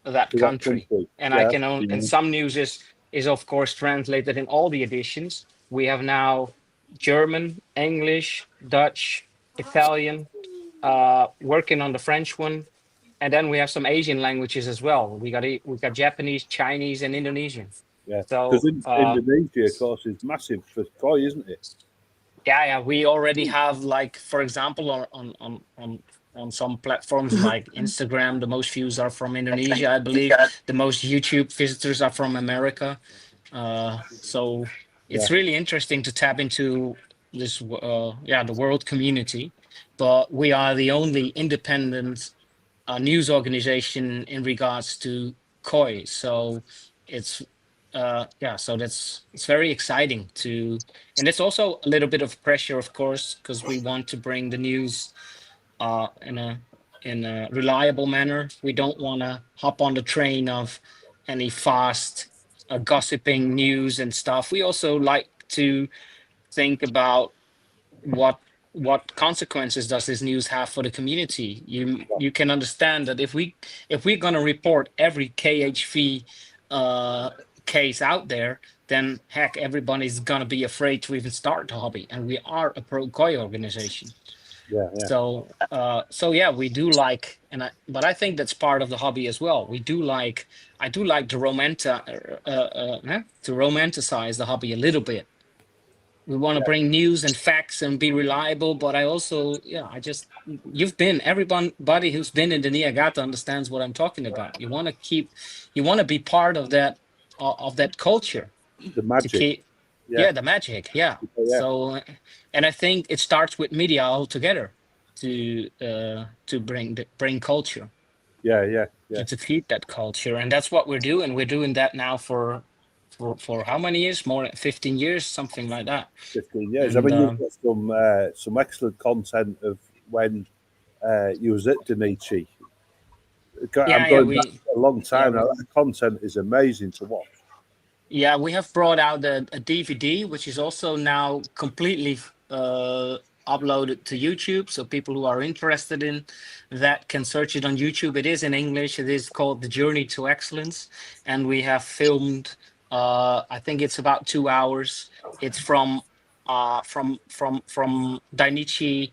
that country. And I can own, and some news is of course translated in all the editions. We have now German, English, Dutch, Italian, working on the French one, and then we have some Asian languages as well. We got Japanese, Chinese, and Indonesian. Yeah, so because Indonesia, of course, is massive for koi, isn't it? Yeah. We already have, like, for example, on some platforms like Instagram, the most views are from Indonesia, I believe. The most YouTube visitors are from America. So it's really interesting to tap into this, the world community. But we are the only independent news organization in regards to koi. So it's it's very exciting and it's also a little bit of pressure, of course, because we want to bring the news in a reliable manner. We don't want to hop on the train of any fast gossiping news and stuff. We also like to think about what consequences does this news have for the community. You can understand that if we're going to report every KHV case out there, then heck, everybody's gonna be afraid to even start the hobby. And we are a pro koi organization. Yeah. So yeah, we do like, but I think that's part of the hobby as well. I do like to to romanticize the hobby a little bit. We want to bring news and facts and be reliable, but I also, everybody who's been in the Niigata understands what I'm talking about. You want to be part of that culture. The magic. The magic. Yeah. Yeah. So, and I think it starts with media altogether to bring culture. Yeah. To feed that culture, and that's what we're doing. We're doing that now for how many years? More than 15 years, something like that. 15 years. And, I mean, you've got some excellent content of when you was at Denichi. I'm going back a long time now. That content is amazing to watch. Yeah, we have brought out a DVD, which is also now completely uploaded to YouTube. So people who are interested in that can search it on YouTube. It is in English. It is called The Journey to Excellence. And we have filmed, I think it's about 2 hours. It's from Dainichi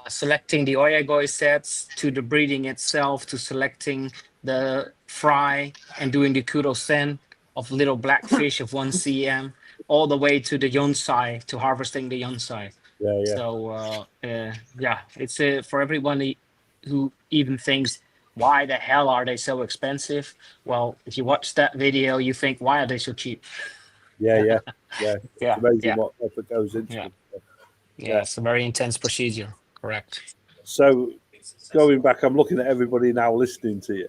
selecting the Oyagoi sets to the breeding itself, to selecting the fry and doing the kurosen of little black fish of 1 cm, all the way to the yonsai, to harvesting the yonsai. Yeah. So it's for everybody who even thinks, why the hell are they so expensive? Well, if you watch that video, you think, why are they so cheap? Yeah. It's amazing what effort goes into it. Yeah, it's a very intense procedure. Correct. So going back, I'm looking at everybody now listening to you.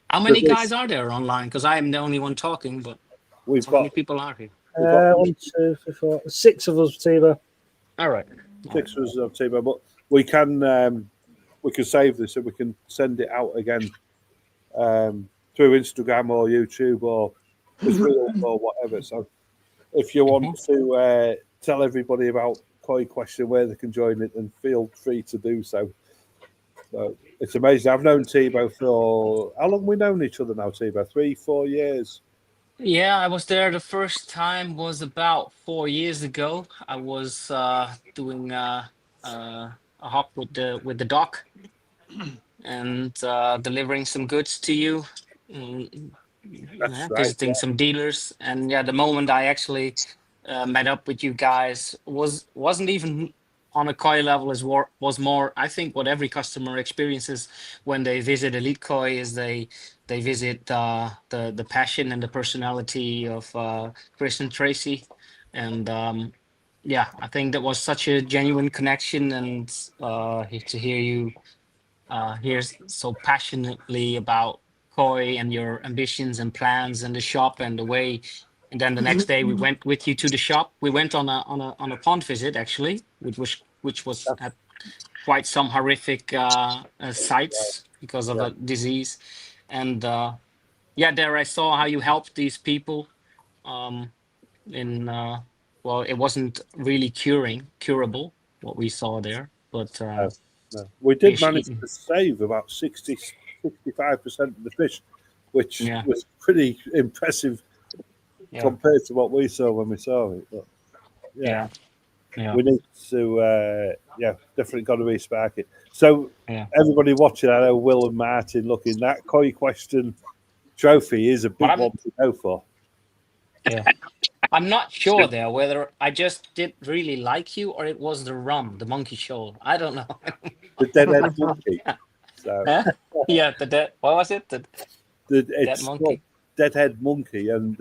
How many guys are there online? Because I am the only one talking, but how many people are here? 1, 2, 3, 4, 6 of us, Tibo. All right. 6 of us of Tibo, but we can save this and we can send it out again through Instagram or YouTube or Reels or whatever. So if you want to tell everybody about Koi Question, where they can join it, and feel free to do so. So it's amazing. I've known Tibo for how long? We known each other now, Tibo? 3-4 years. Yeah, I was there the first time was about 4 years ago. I was doing a hop with the dock and delivering some goods to you, visiting some dealers. And the moment I actually met up with you guys wasn't even on a koi level, was more, I think, what every customer experiences when they visit Elite Koi is they visit the passion and the personality of Chris and Tracy. And I think that was such a genuine connection, and to hear you hear so passionately about koi and your ambitions and plans and the shop and the way. And then the next day we went with you to the shop. We went on a pond visit, actually, which was at quite some horrific sites because of a disease. And there I saw how you helped these people it wasn't really curable what we saw there, but no. We did manage to save about 65% of the fish, which was pretty impressive compared to what we saw when we saw it. But we need to definitely got to respark it. So everybody watching, I know Will and Martin looking, that Koi Question trophy is a big one to go for. I'm not sure there whether I just did really like you or it was the rum, the monkey shoal. I don't know. The dead monkey. So what was it? Dead monkey. Deadhead monkey, and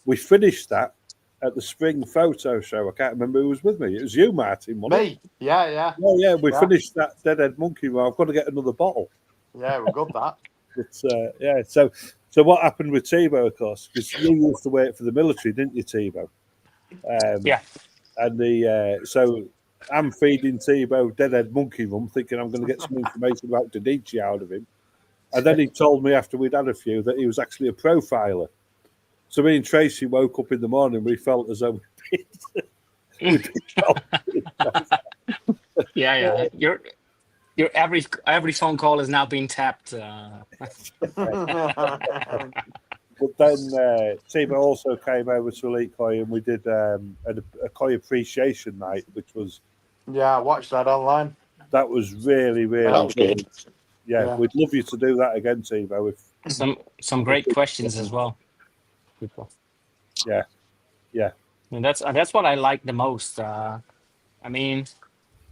we finished that at the spring photo show. I can't remember who was with me. It was you, Martin, wasn't it? Me? Yeah. We finished that Deadhead monkey. Well, I've got to get another bottle. Yeah, we got that. But so what happened with Tibo, of course, because you used to work for the military, didn't you, Tibo? And so I'm feeding Tibo Deadhead monkey rum, thinking I'm going to get some information about Denichi out of him. And then he told me after we'd had a few that he was actually a profiler. So me and Tracy woke up in the morning, we felt as though we'd Your every phone call is now being tapped. But then Timo also came over to Elite Koi and we did a Koi appreciation night, which was Yeah, I watched that online. that was really That was good. Yeah, Yeah. we'd love you to do that again, Timo. Some great questions as well. People. Yeah. And that's what I like the most. I mean,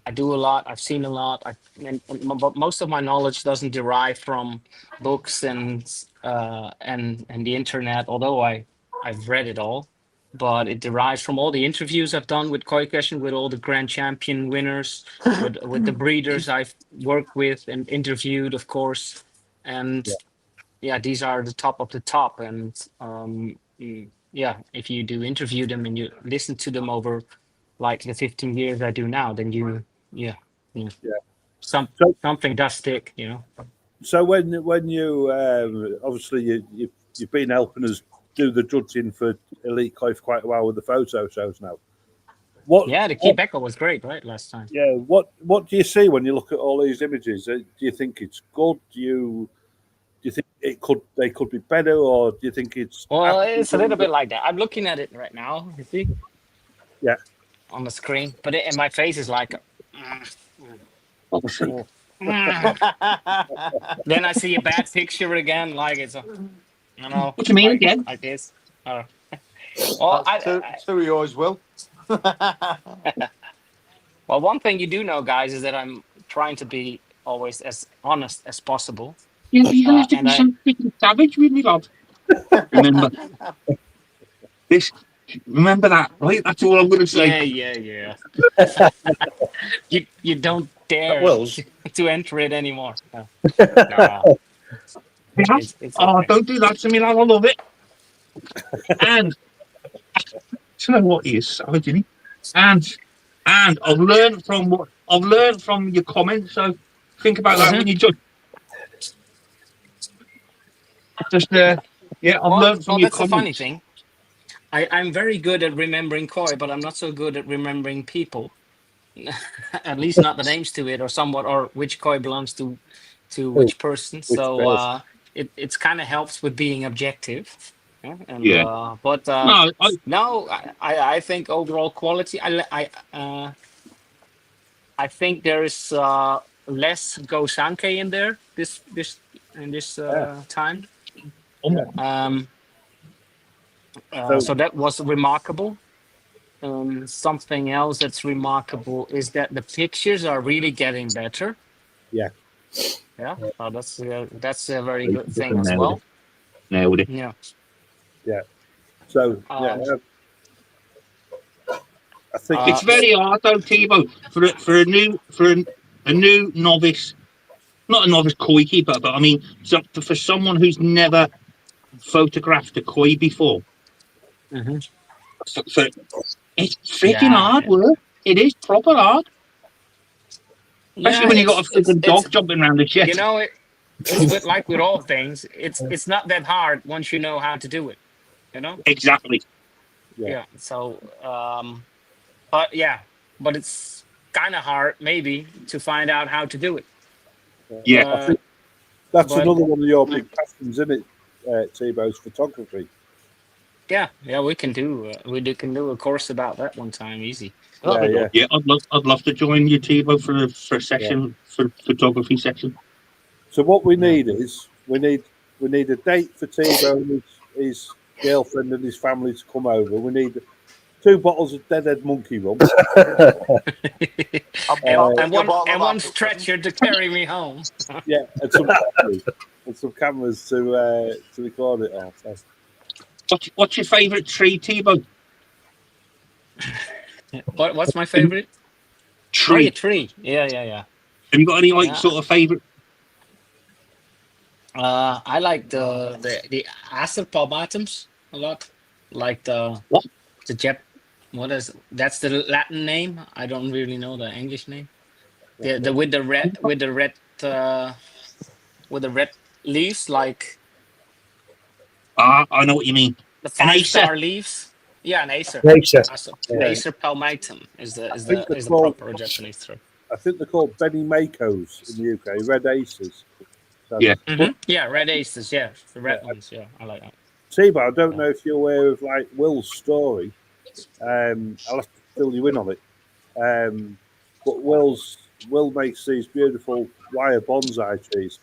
I do a lot. I've seen a lot. But most of my knowledge doesn't derive from books and the internet. Although I've read it all, but it derives from all the interviews I've done with Koi Question, with all the Grand Champion winners, with the breeders I've worked with and interviewed, of course. And yeah, these are the top of the top. And yeah, if you do interview them and you listen to them over like the 15 years I do now, then something does stick, you know. So when you obviously you've been helping us do the judging for Elite Koi for quite a while with the photo shows now. Yeah, the Quebecer was great, right, last time. Yeah, what do you see when you look at all these images? Do you think it's good? Do you think they could be better, or do you think it's? Well, it's a little bit like that. I'm looking at it right now. You see? Yeah. On the screen, but and my face is like. Then I see a bad picture again, like it's you know. What do you mean like, again? Like this. Well, Two of yours will. Well, one thing you do know, guys, is that I'm trying to be always as honest as possible. You're gonna have to and be I- some freaking savage with me, lad. Remember this. Remember that, right? That's all I'm gonna say. Yeah. you don't dare Wills. to enter it anymore. No. No. It's Oh, okay. don't do that to me, lad. I love it. And do you know what he is savage, isn't he? And I've learned from your comments. So think about that when you judge. Just I've learned from your that's the comments. funny thing. I'm very good at remembering Koi, but I'm not so good at remembering people. At least not the names to it, or which Koi belongs to which person. So person. it's kind of helps with being objective. Yeah. And, Yeah. but No, no, I think overall quality. I think there is less Go Sankei in there this time. So that was remarkable. Something else that's remarkable is that the pictures are really getting better. Yeah. Yeah. That's a very good thing as well. nailed it. Yeah. So Um, I think It's very hard though, Tebow, for a new novice, not a novice koi keeper, but I mean, for someone who's never photographed a koi before, mhm. for it's freaking hard work. It is proper hard, especially when you got a freaking dog jumping around the shed. You know, it's like with all things, it's not that hard once you know how to do it. You know. Exactly. Yeah. So, but it's kind of hard maybe to find out how to do it. Yeah. that's but- another one of your big passions, isn't it, Tebow's photography? Yeah, we can do a course about that one time, easy. Yeah. Yeah, I'd love to join you, Tebow, for a session for photography section. So what we need is we need a date for Tebow and his girlfriend and his family to come over. We need 2 bottles of Deadhead Monkey Rum. And one stretcher to carry me home. Yeah, and some cameras to record it on. So, What's your favourite tree, Tebow? What's my favorite? Tree. Tree. Yeah. Have you got any Yeah. sort of favourite? I like the Acer palmatums a lot. Like the What? The Jep. That's the Latin name. I don't really know the English name. The with the red leaves, like I know what you mean. the An Acer. 5-star leaves. Yeah, an Acer. Nature. Acer palmatum is the think they're proper Japanese term. I think they're called Benny Makos in the UK, Red Aces. So, Yeah. Yeah, red aces. Yeah, the red ones. Yeah, I like that. But I don't know if you're aware of like Will's story. I'll have to fill you in on it. But Will makes these beautiful wire bonsai trees.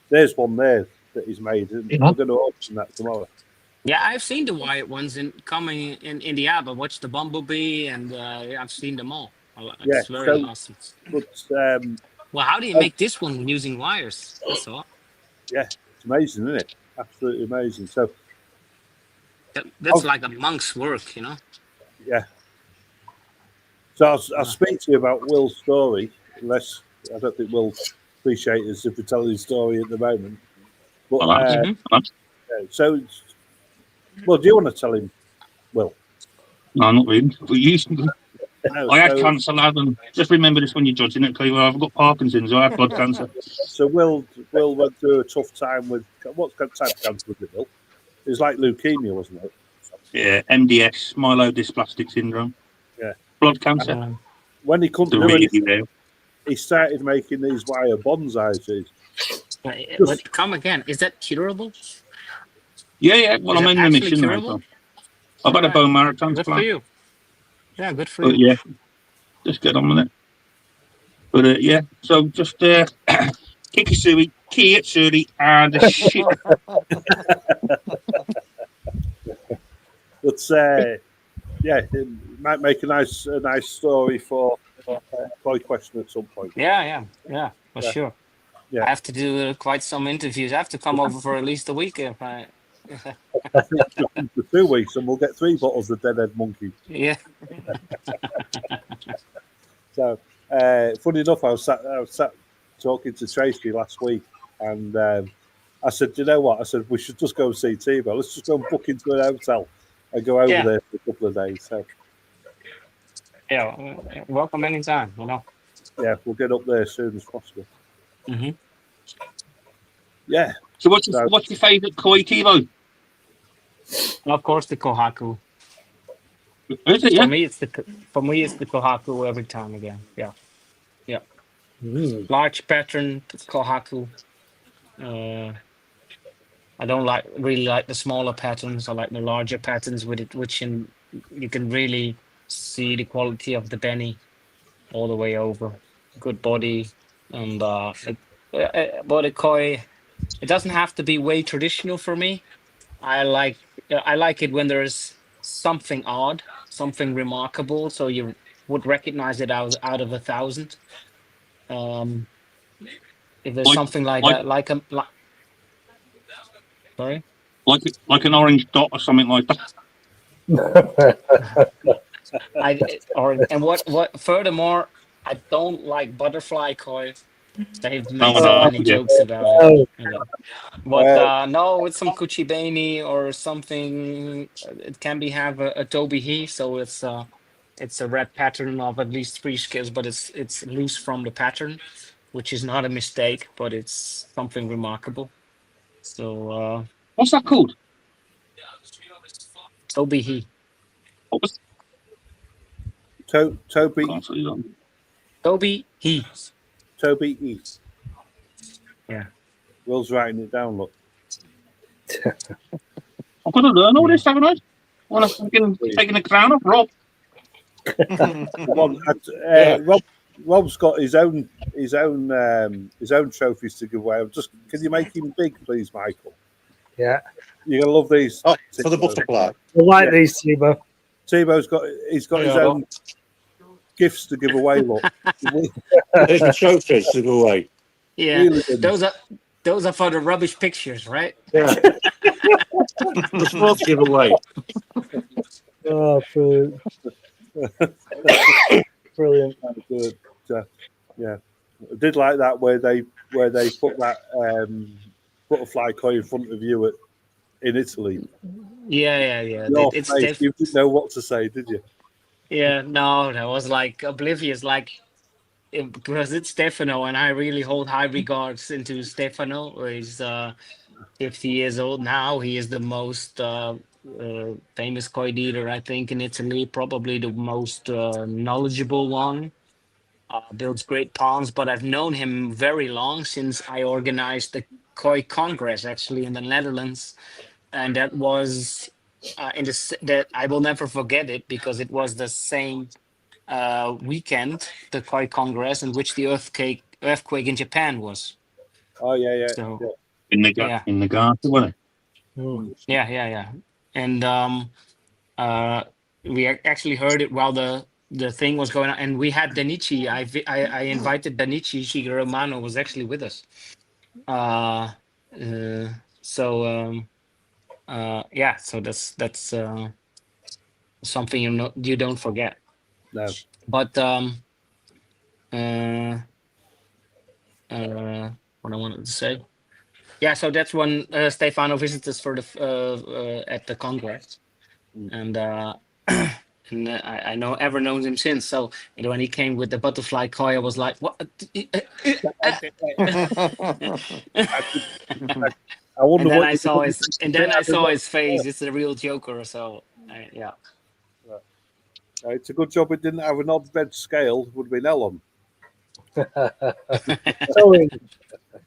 There's one there that he's made, and Yeah. we're going to auction that tomorrow. Yeah, I've seen the white ones coming in the app. I watched the bumblebee, and yeah, I've seen them all. Yeah, It's very so- awesome. But Well, how do you make this one using wires? That's all. it's amazing, isn't it? Absolutely amazing. So That's like a monk's work, you know. So I'll speak to you about Will's story, unless I don't think Will appreciate us if we tell his story at the moment. But Well, that's- that's- so, well, do you want to tell him, Will? No, not really. But you, No, I had so, cancer, lad, and just remember this when you're judging it, because I've got Parkinson's, I had blood cancer. so Will went through a tough time with what type of cancer was it, Will? It was like leukemia, wasn't it? Yeah, MDS, myelodysplastic syndrome. Yeah. Blood cancer. When he couldn't The do really anything, rare. he started making these wire bonsai trees. But come again. Is that curable? Yeah. Well, Is I'm it in actually remission now. curable? So. I've had a bone marrow Good for transplant. you. Yeah, good for But you. yeah, just get on with it. But yeah, so just Kikisui, Kiyetsuri, and the shit. But yeah, it might make a nice story for Koi Question at some point. Yeah, for Yeah. sure. Yeah. I have to do quite some interviews. I have to come over for at least a week if I. I think just come for 2 weeks, and we'll get 3 bottles of Deadhead Monkey. Yeah. So, funny enough, I was sat talking to Tracy last week, and I said, "You know what?" I said, "We should just go and see Tebow. Let's just go and book into an hotel and go over Yeah. there for a couple of days." So, Yeah. Welcome anytime. You know. yeah, we'll get up there as soon as possible. Hmm. Yeah, So what's your favourite koi, Tivo? Of course, the Kohaku. Is it? Yeah. For me, it's the Kohaku every time again. Yeah. Mm. Large pattern Kohaku. I don't really like the smaller patterns. I like the larger patterns with it, you can really see the quality of the Benny all the way over. Good body, and body koi. It doesn't have to be way traditional for me. I like it when there's something odd, something remarkable, so you would recognize it out of 1,000. If there's Like- something like like- that, sorry. Like an orange dot or something like that. Furthermore, I don't like butterfly koi. They've made No, so no, many yeah. jokes about it. Oh, But no, with some Kuchibane or something, it can have a Toby He, so it's a red pattern of at least 3 scales, but it's loose from the pattern, which is not a mistake, but it's something remarkable. So What's that called? Toby He. What was Toby Toby He. E. Yeah. Will's writing it down. Look, I've got to learn all this, haven't I? Well, I'm taking the crown off, Rob. Rob's got his own trophies to give away. Can you make him big, please, Michael? yeah. You're gonna love these. Oh, for the butterfly. I like Yeah. these, Tebow. Tebow's got his own gifts to give away. Look, There's the trophies to go away. Yeah. really good. Those are for the rubbish pictures, right? Yeah. There's more to give away. Oh, brilliant. Brilliant. Good. Yeah, I did like that where they put that butterfly koi in front of you in Italy. Yeah. Your It's face, you didn't know what to say, did you? Yeah, no, that was like oblivious, because it's Stefano, and I really hold high regards into Stefano. He's 50 years old now. He is the most famous koi dealer, I think, in Italy. Probably the most knowledgeable one. Builds great ponds, but I've known him very long, since I organized the Koi Congress actually in the Netherlands. and that was that I will never forget it because it was the same weekend, the Koi Congress, in which the earthquake in Japan was. Oh yeah. So in the yeah. in the garden, wasn't it? Yeah. And we actually heard it while the thing was going on, and we had Danichi. I invited Danichi Shigeru Mano was actually with us. So that's something you don't forget. No. But what I wanted to say. Yeah, so that's when Stefano visited us for the at the Congress, and and I know ever known him since. So when he came with the butterfly koi, I was like, "What?" I wonder and then what I you- saw his face. It's a real joker. So yeah. It's a good job it didn't have an odd bed scale. Would have been Ellen. It's orange.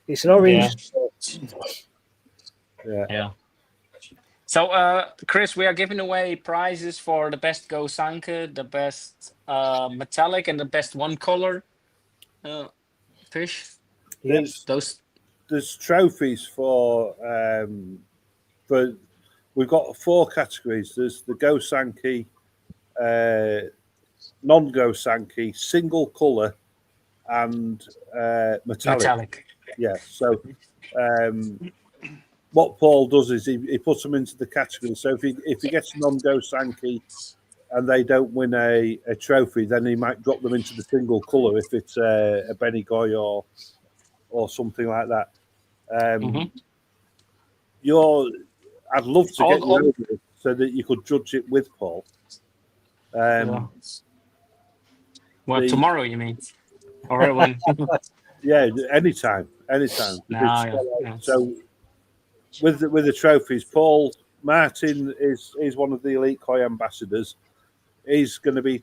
It's an orange. Yeah. So, Chris, we are giving away prizes for the best Go Sanke, the best metallic, and the best one color fish. There's Those. there's trophies for we've got 4 categories. There's the Go Sankey, non-Go Sankey, single colour, and metallic. Yeah. So what Paul does is he puts them into the category. So if he gets a non-Go Sankey and they don't win a trophy, then he might drop them into the single colour if it's a Benny Goy or something like that. I'd love to get you over so that you could judge it with Paul. Well, the- tomorrow you mean, or when? Yeah, anytime. So with the trophies, Paul Martin is one of the Elite Koi ambassadors. He's going to be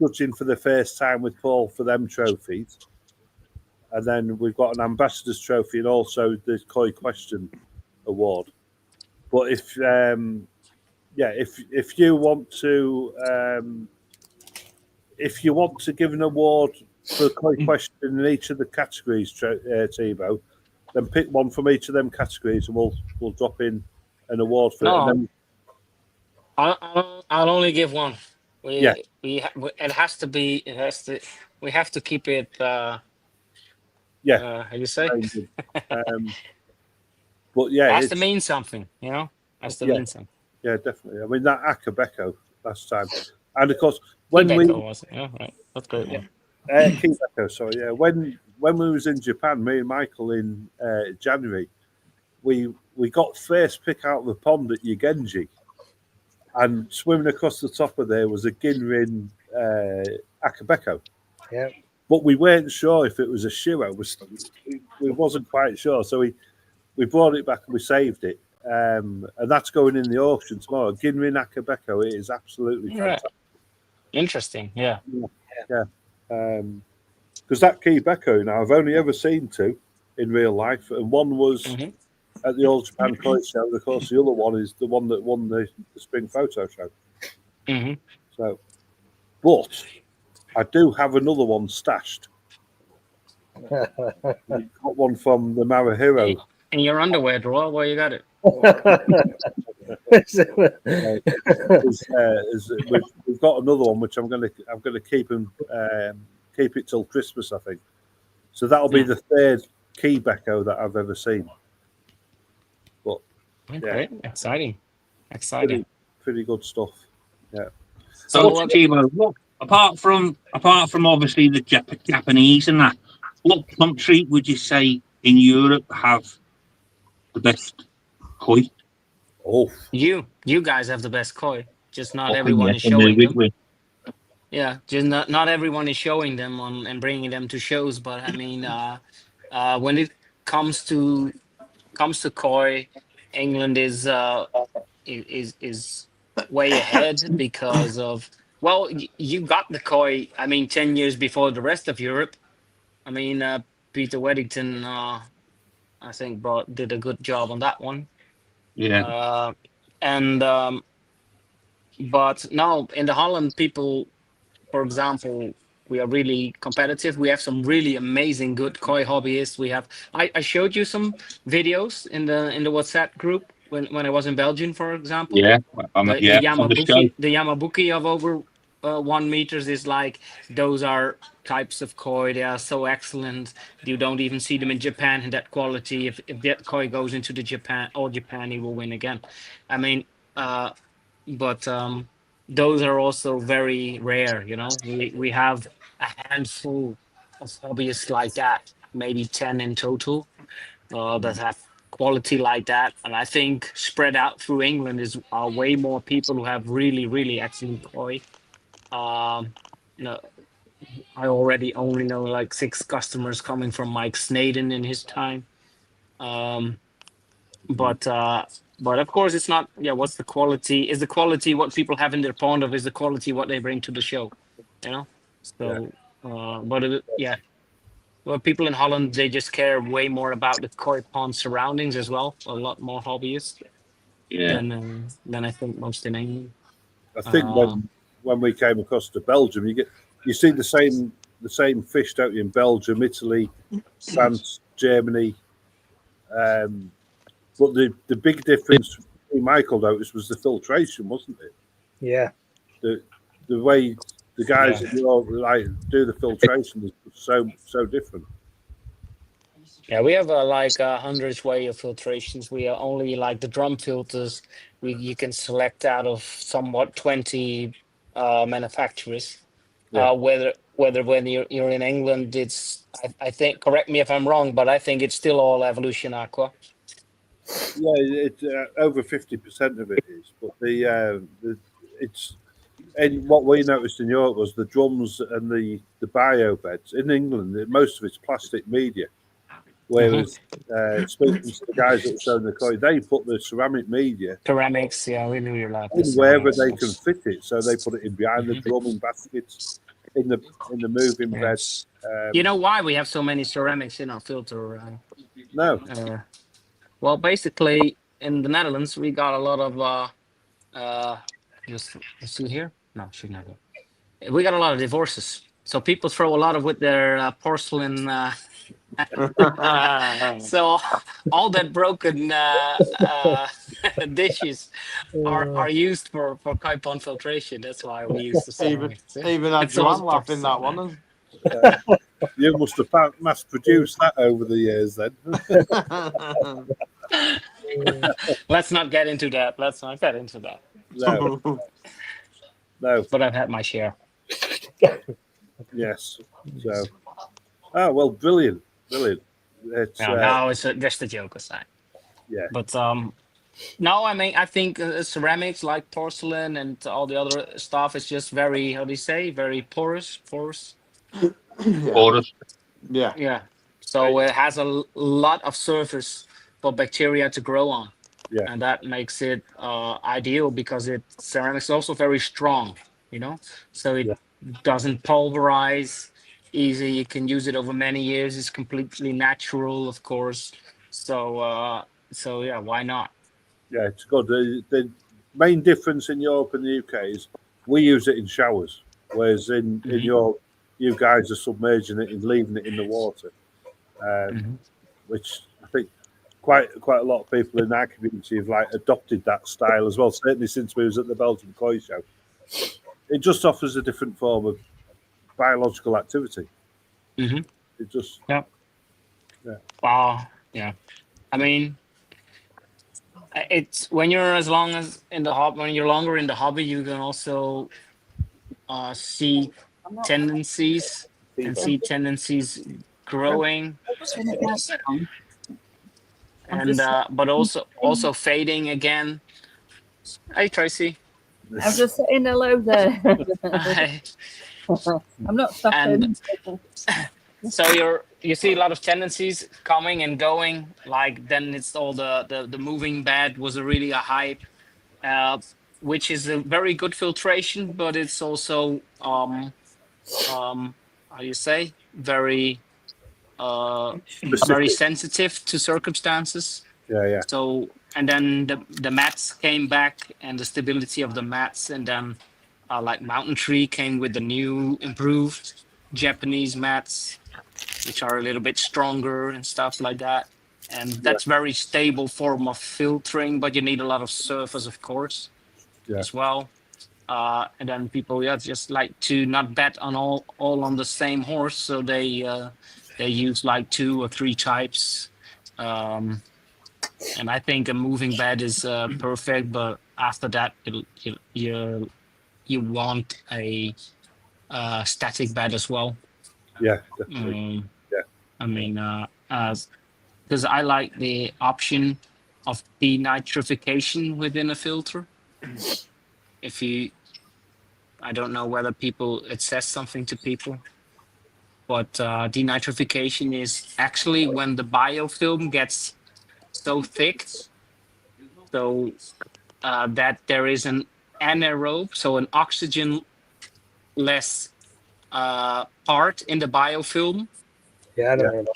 judging for the first time with Paul for them trophies. And then we've got an ambassador's trophy and also the Koi Question Award. But if you want to give an award for a Koi Question in each of the categories, Thibaut, then pick one from each of them categories and we'll drop in an award for it. And then, I'll only give one. Yeah. We have to keep it. How you say? but yeah, It has it's- to mean something, you know. Has to Yeah. mean something. yeah, definitely. I mean that Akabeko last time, and of course when we Quebeco was it? Yeah, right. That's great one. Quebeco, sorry, yeah. When we was in Japan, me and Michael in January, we got first pick out of the pond at Yugenji, and swimming across the top of there was a Ginrin Akabeko. Yeah. But we weren't sure if it was a Shiro. We wasn't quite sure, so we brought it back and we saved it. And that's going in the auction tomorrow. Ginrin Akabeko, it is absolutely Right. fantastic. Interesting. Yeah. Because that Quebeco now, I've only ever seen 2 in real life, and one was at the Old Japan Koi Show, and of course the other one is the one that won the Spring Photo Show. So, but I do have another one stashed. I've got one from the Marahiro. In your underwear drawer, where you got it? We've got another one which I'm going to keep it till Christmas, I think. So that'll be the 3rd Quebeco that I've ever seen. But Okay. Exciting. pretty good stuff. Yeah. So, So, Timo, what apart from obviously the Japanese and that, what country would you say in Europe have the best koi? Oh, you guys have the best koi. Just not Oh, everyone yeah, is showing them. we- Yeah, just not everyone is showing them and bringing them to shows. But I mean, when it comes to koi, England is way ahead because of you got the koi. I mean, 10 years before the rest of Europe. I mean, Peter Weddington, I think did a good job on that one. Yeah. And but no, in the Holland, people, for example, we are really competitive. We have some really amazing good koi hobbyists. We have. I showed you some videos in the WhatsApp group when I was in Belgium, for example. Yeah. The On the show. Yamabuki of over 1 meters is like, those are types of koi. They are so excellent. You don't even see them in Japan in that quality. If that koi goes into the Japan, he will win again. I mean, but those are also very rare. You know, we have a handful of hobbyists like that, maybe 10 in total, that have quality like that. And I think spread out through England are way more people who have really, really excellent koi. No, I already only know like 6 customers coming from Mike Snaden in his time. But of course it's not. Yeah, what's the quality? Is the quality what people have in their pond, or is the quality what they bring to the show? You know. So, yeah. Well, people in Holland, they just care way more about the koi pond surroundings as well. A lot more hobbyists Yeah. than I think most in England. I think when we came across to Belgium, you see the same fish, don't you, in Belgium, Italy, France, Germany. But the big difference Michael noticed was the filtration, wasn't it? Yeah. The way the guys that do the filtration is so different. Yeah, we have like 100 way of filtrations. We are only like the drum filters. You can select out of somewhat 20 manufacturers. Yeah. Whether when you're in England, it's I think, correct me if I'm wrong, but I think it's still all Evolution Aqua. Yeah, it's over 50% of it is, but it's. And what we noticed in Europe was the drums and the bio beds. In England, most of it's plastic media. Whereas speaking to the guys that were showing the koi, they put the ceramic media Ceramics, yeah, we knew you're allowed. wherever they can fit it. So they put it in behind the drumming baskets, in the moving bed. You know why we have so many ceramics in our filter? No. Well, basically, in the Netherlands, we got a lot of just see here. No, should never. We got a lot of divorces, so people throw a lot of with their porcelain. So all that broken dishes are used for koi pond filtration. That's why we use the ceramics. Even had It's all Joanne laughing that one. You must have mass produced that over the years then. Let's not get into that. No. But I've had my share. Yes. So. Oh well, brilliant. It's No, it's just a joke aside. Yeah. But no, I mean, I think ceramics like porcelain and all the other stuff is just very, how do you say, very porous. Porous. Yeah. Yeah. So it has a lot of surface for bacteria to grow on. Yeah. And that makes it ideal because ceramics is also very strong, you know, so it doesn't pulverize easy. You can use it over many years. It's completely natural, of course. So yeah, why not? Yeah, it's good. The main difference in Europe and the UK is we use it in showers, whereas in Europe, you guys are submerging it and leaving it in the water, which I think quite a lot of people in our community have adopted that style as well. Certainly since we was at the Belgian Koi Show, it just offers a different form of biological activity. It just yeah. I mean, it's when you're longer in the hobby, you can also see tendencies growing, and but also fading again. Hey Tracy. I'm just saying hello there. I'm not stopping. So you see a lot of tendencies coming and going. Like then it's all the moving bed was really a hype, which is a very good filtration, but it's also how do you say, very very sensitive to circumstances. Yeah. So then the mats came back and the stability of the mats, and then like Mountain Tree came with the new improved Japanese mats, which are a little bit stronger and stuff like that. And that's very stable form of filtering, but you need a lot of surface, of course, as well. And then people, just like to not bet on all on the same horse, so they use like 2 or 3 types. And I think a moving bed is perfect, but after that, you want a static bed as well. Yeah, definitely. I mean, because I like the option of denitrification within a filter. I don't know whether it says something to people, but denitrification is actually when the biofilm gets so thick, so that there is an anaerobe, so an oxygen-less part in the biofilm. Yeah, I don't know.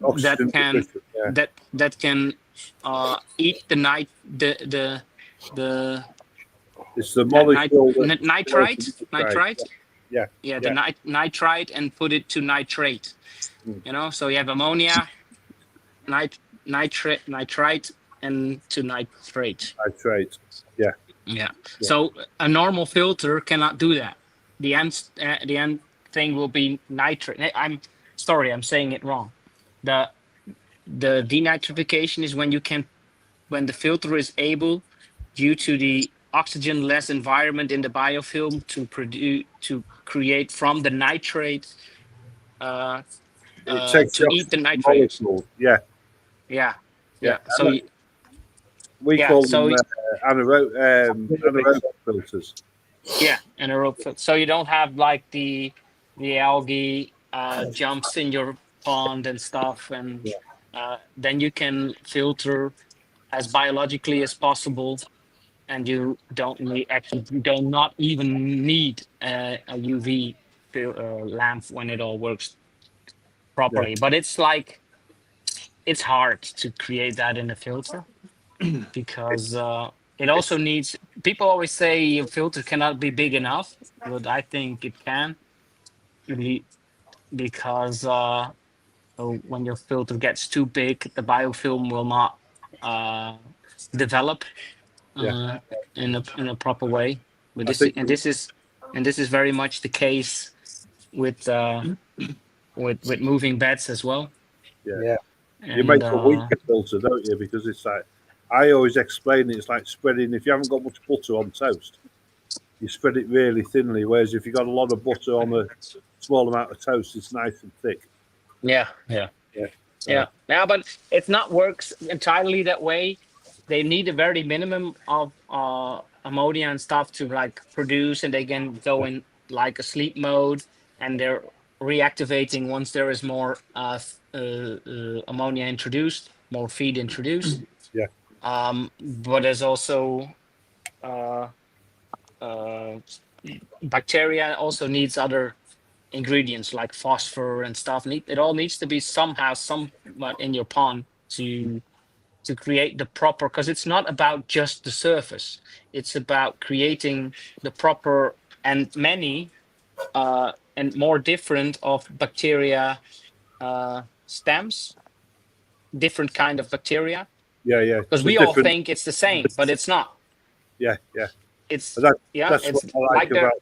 Oxygen deficient, That can eat the it's the molecule nitrite. Yeah. The nitrite, and put it to nitrate. So you have ammonia, nitrite, and to nitrate. Nitrate. Yeah. So a normal filter cannot do that. The end thing will be nitrate. I'm sorry, I'm saying it wrong. The denitrification is when the filter is able, due to the oxygen-less environment in the biofilm, to create from the nitrate It takes to eat the nitrate. molecule. Yeah. Yeah. So We call them anaerobic filters. Yeah, anaerobic. So you don't have like the algae jumps in your pond and stuff, and then you can filter as biologically as possible, and you don't not even need a UV lamp when it all works properly. But it's hard to create that in a filter because it also needs. People always say a filter cannot be big enough, but I think it can, because when your filter gets too big, the biofilm will not develop in a proper way. But this is very much the case with moving beds as well. Yeah. And, you make a weaker filter, don't you? Because it's like, I always explain it's like spreading. If you haven't got much butter on toast, you spread it really thinly. Whereas if you've got a lot of butter on a small amount of toast, it's nice and thick. Yeah, but it's not works entirely that way. They need a very minimum of ammonia and stuff to like produce, and they can go in like a sleep mode, and they're reactivating once there is more ammonia introduced, more feed introduced. But there's also bacteria also needs other ingredients like phosphor and stuff. It all needs to be somewhat in your pond to create the proper, because it's not about just the surface. It's about creating the proper and many and more different of bacteria stems, different kind of bacteria. Yeah. Because we all think it's the same, but it's not. Yeah. It's that's it's what I like about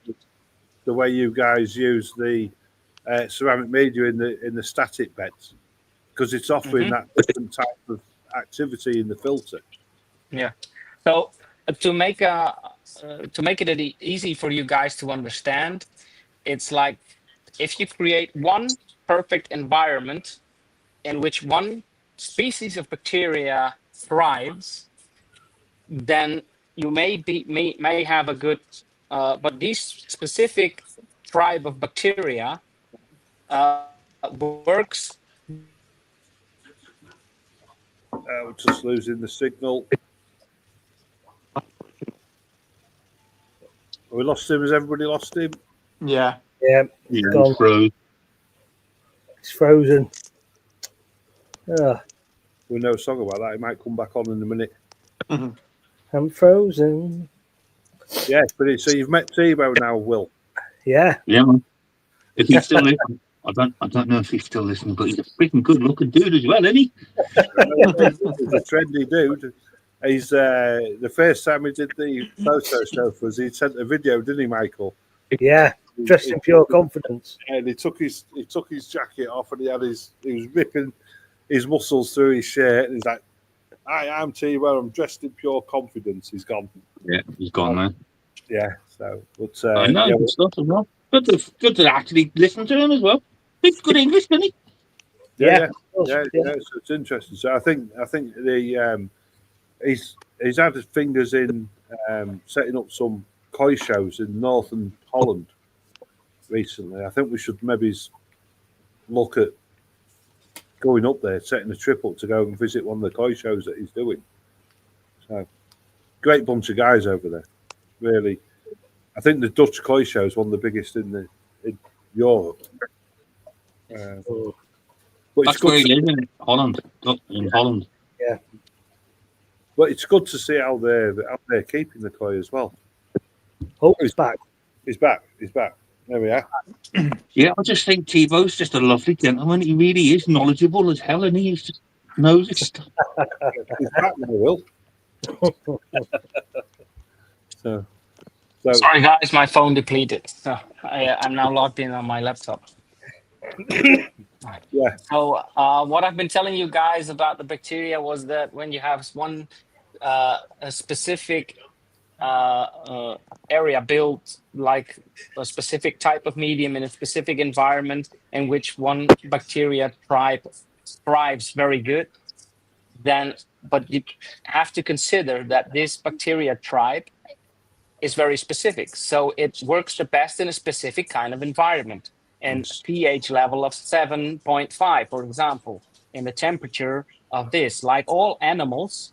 the way you guys use the ceramic media in the static beds, because it's offering that different type of activity in the filter. Yeah. So to make it easy for you guys to understand, it's like if you create one perfect environment in which one species of bacteria thrives, then you may have a good, but this specific tribe of bacteria works. We're just losing the signal. We lost him. Has everybody lost him? Yeah. Gone. It's frozen. We know a song about that. It might come back on in a minute. I'm frozen. Yeah, but so you've met Tebow now, Will. Yeah. Yeah, man. If he's still listening, I don't know if he's still listening, but he's a freaking good looking dude as well, isn't he? He's a trendy dude. He's the first time he did the photo stuff was he sent a video, didn't he, Michael? Yeah. Dressed in pure confidence. And he took his jacket off and he was ripping his muscles through his shirt. And he's like, I'm Tebow. I'm dressed in pure confidence. He's gone. Yeah, he's gone, man. Yeah. So, but I know, yeah, good stuff as well. Good to actually listen to him as well. He's good English, isn't he? yeah. So it's interesting. So I think the he's had his fingers in setting up some koi shows in northern Holland recently. I think we should maybe look at going up there, setting a trip up to go and visit one of the koi shows that he's doing. So great bunch of guys over there. Really, I think the Dutch koi show is one of the biggest in Europe. But it's That's where he lives in Holland. In Holland. But it's good to see how they're keeping the koi as well. Oh, he's back. He's back. There we are. Yeah, I just think Tebow's just a lovely gentleman. He really is knowledgeable as hell, and he just knows his stuff. He's back now, Will. So Sorry, guys, my phone depleted. So I'm now logged in on my laptop. yeah, So what I've been telling you guys about the bacteria was that when you have a specific area built, like a specific type of medium in a specific environment in which one bacteria tribe thrives very good, but you have to consider that this bacteria tribe is very specific. So it works the best in a specific kind of environment. And pH level of 7.5, for example, in the temperature of this, like all animals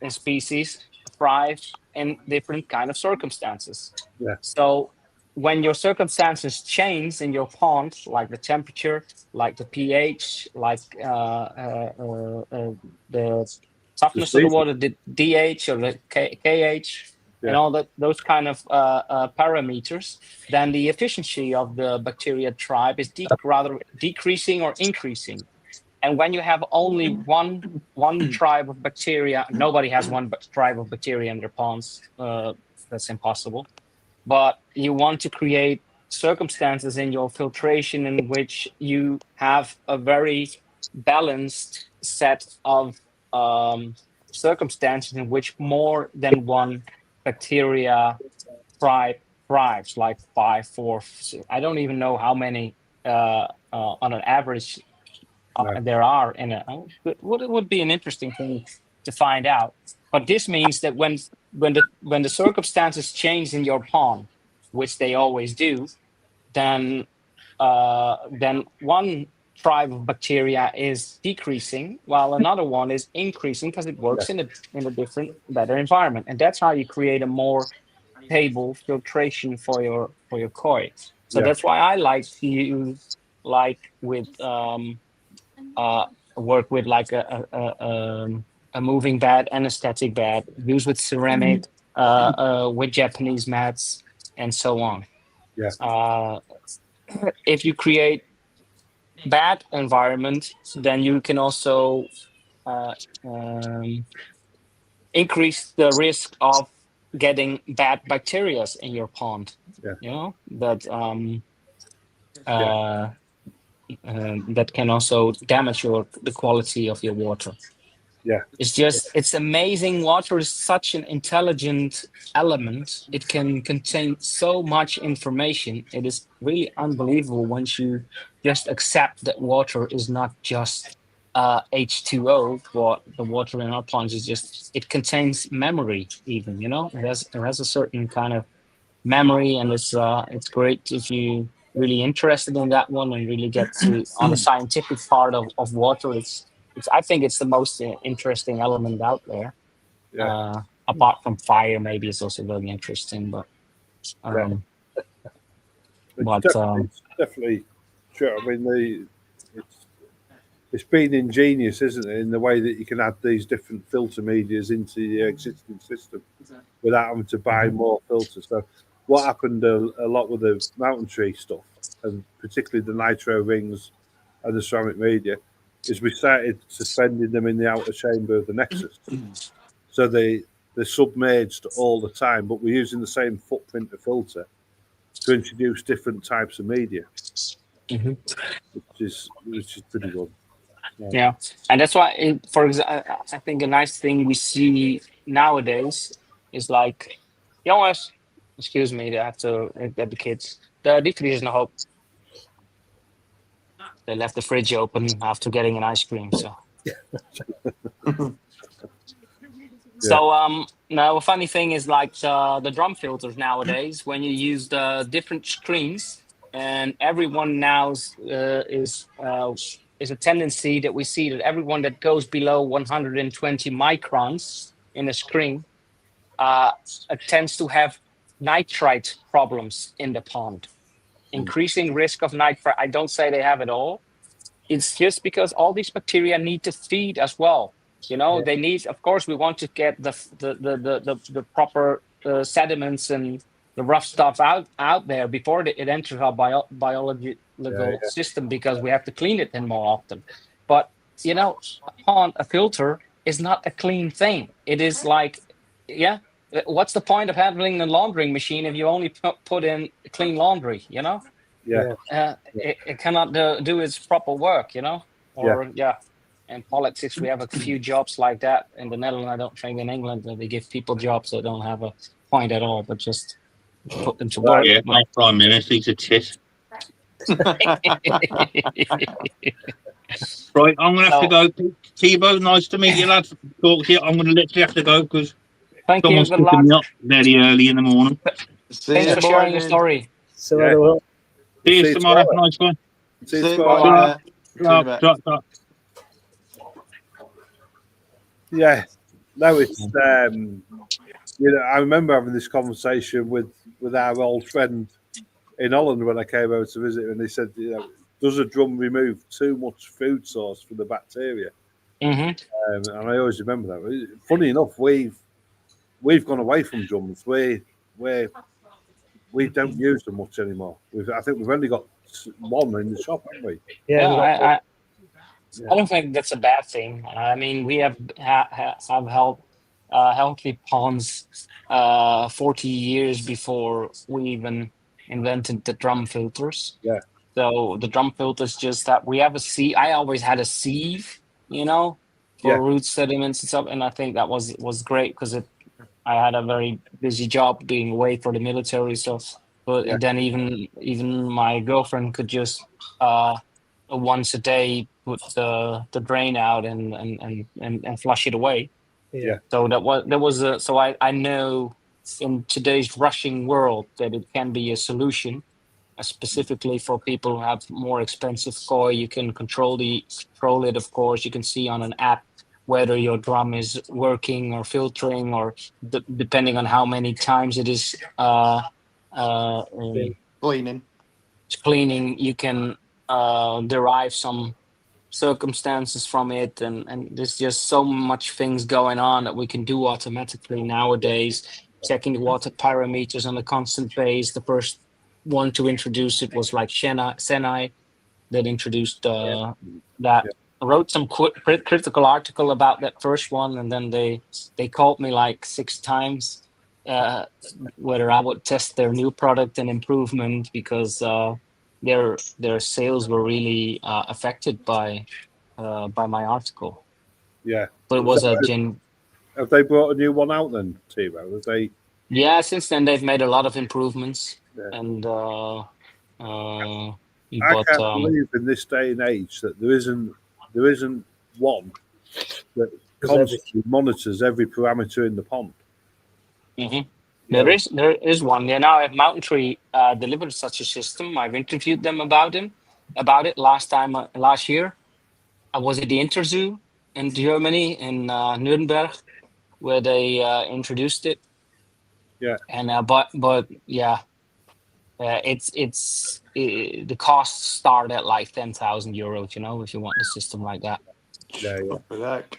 and species thrive in different kind of circumstances. Yeah. So when your circumstances change in your pond, like the temperature, like the pH, like the toughness of the water, the DH or the KH, and all those kind of parameters, then the efficiency of the bacteria tribe is rather decreasing or increasing. And when you have only one tribe of bacteria, nobody has one tribe of bacteria in their ponds. That's impossible. But you want to create circumstances in your filtration in which you have a very balanced set of circumstances in which more than one bacteria tribe thrives, like 5, 4, 6. I don't even know how many on an average there are in a. What it would be an interesting thing to find out. But this means that when the circumstances change in your pond, which they always do, then one tribe of bacteria is decreasing while another one is increasing because it works in a different, better environment. And that's how you create a more stable filtration for your koi. So that's why I like to use work with like a moving bed and a static bed, use with ceramic, with Japanese mats, and so on. If you create bad environment, then you can also increase the risk of getting bad bacteria in your pond. You know that that can also damage the quality of your water. It's amazing. Water is such an intelligent element. It can contain so much information. It is really unbelievable once you just accept that water is not just H2O. What the water in our ponds is just, it contains memory even, you know, it has a certain kind of memory, and it's great if you really interested in that one and really get to on the scientific part of water. I think it's the most interesting element out there. Apart from fire, maybe it's also very interesting, but it's definitely true. I mean, it's been ingenious, isn't it, in the way that you can add these different filter medias into your existing system without having to buy more filters. So what happened a lot with the Mountain Tree stuff, and particularly the nitro rings and the ceramic media, is we started suspending them in the outer chamber of the Nexus. So they're submerged all the time, but we're using the same footprint of filter to introduce different types of media, Mhm. which is pretty good. Yeah, and that's why, for example, I think a nice thing we see nowadays is like, jongens, excuse me, I have to get the kids. The diepvries is nog open. They left the fridge open after getting an ice cream. So, now a funny thing is like the drum filters nowadays. When you use the different screens, and everyone now is a tendency that we see that everyone that goes below 120 microns in a screen tends to have nitrite problems in the pond. Increasing risk of nitrite. I don't say they have it all. It's just because all these bacteria need to feed as well. You know, they need. Of course, we want to get the proper sediments and the rough stuff out there before it enters our biological system, because we have to clean it in more often. But you know, a filter is not a clean thing. It is like, what's the point of handling the laundering machine if you only put in clean laundry? You know. It cannot do its proper work, you know. In politics, we have a few jobs like that in the Netherlands. I don't think in England that they give people jobs that don't have a point at all, but just put them to work. Yeah, my prime minister's a tit. Right, I'm gonna have to go. Thibaut, nice to meet you, lads. Talk to you. I'm gonna literally have to go because someone's Good luck. picking me up very early in the morning. Thanks for sharing your story. So I will. See you tomorrow. Nice one. See you tomorrow. Yeah, no, it's I remember having this conversation with our old friend in Holland when I came over to visit, and they said, does a drum remove too much food source for the bacteria? And I always remember that. Funny enough, we've gone away from drums. We don't use them much anymore. I think we've only got one in the shop, haven't we? I don't think that's a bad thing. I mean, we have held healthy ponds 40 years before we even invented the drum filters. Yeah. So the drum filters just that we have a sieve. I always had a sieve, for root sediments and stuff, and I think that was great because I had a very busy job being away for the military. So, but then even my girlfriend could just once a day put the drain out and flush it away. Yeah. So so I know in today's rushing world that it can be a solution, specifically for people who have more expensive koi. You can control it, of course. You can see on an app whether your drum is working or filtering, or depending on how many times it is cleaning, you can derive some circumstances from it, and there's just so much things going on that we can do automatically nowadays, checking the water parameters on a constant base. The first one to introduce it was like Senai that introduced that. I wrote some critical article about that first one, and then they called me like 6 times whether I would test their new product and improvement, because their sales were really affected by my article. Yeah. But it was Have they brought a new one out then, Thibaut? Have they? Yeah, since then they've made a lot of improvements, and I can't believe in this day and age that there isn't one that constantly monitors every parameter in the pond. Mm-hmm. There is one. Yeah, now Mountain Tree delivered such a system. I've interviewed them about it last year. I was at the Interzoo in Germany, in Nuremberg, where they introduced it. Yeah. And but yeah, it's the costs start at like 10,000 euros. You know, if you want the system like that. Yeah, yeah. For that.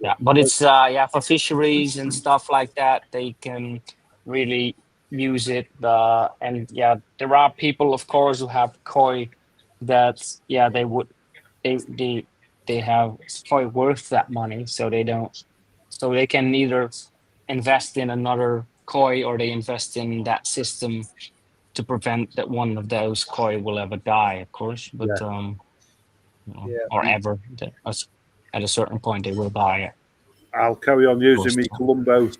Yeah, but it's for fisheries and stuff like that. They can really use it. And there are people, of course, who have koi that they have koi worth that money, so they can either invest in another koi or they invest in that system to prevent that one of those koi will ever die, of course. But or ever. At a certain point, they will die. I'll carry on using my Colombo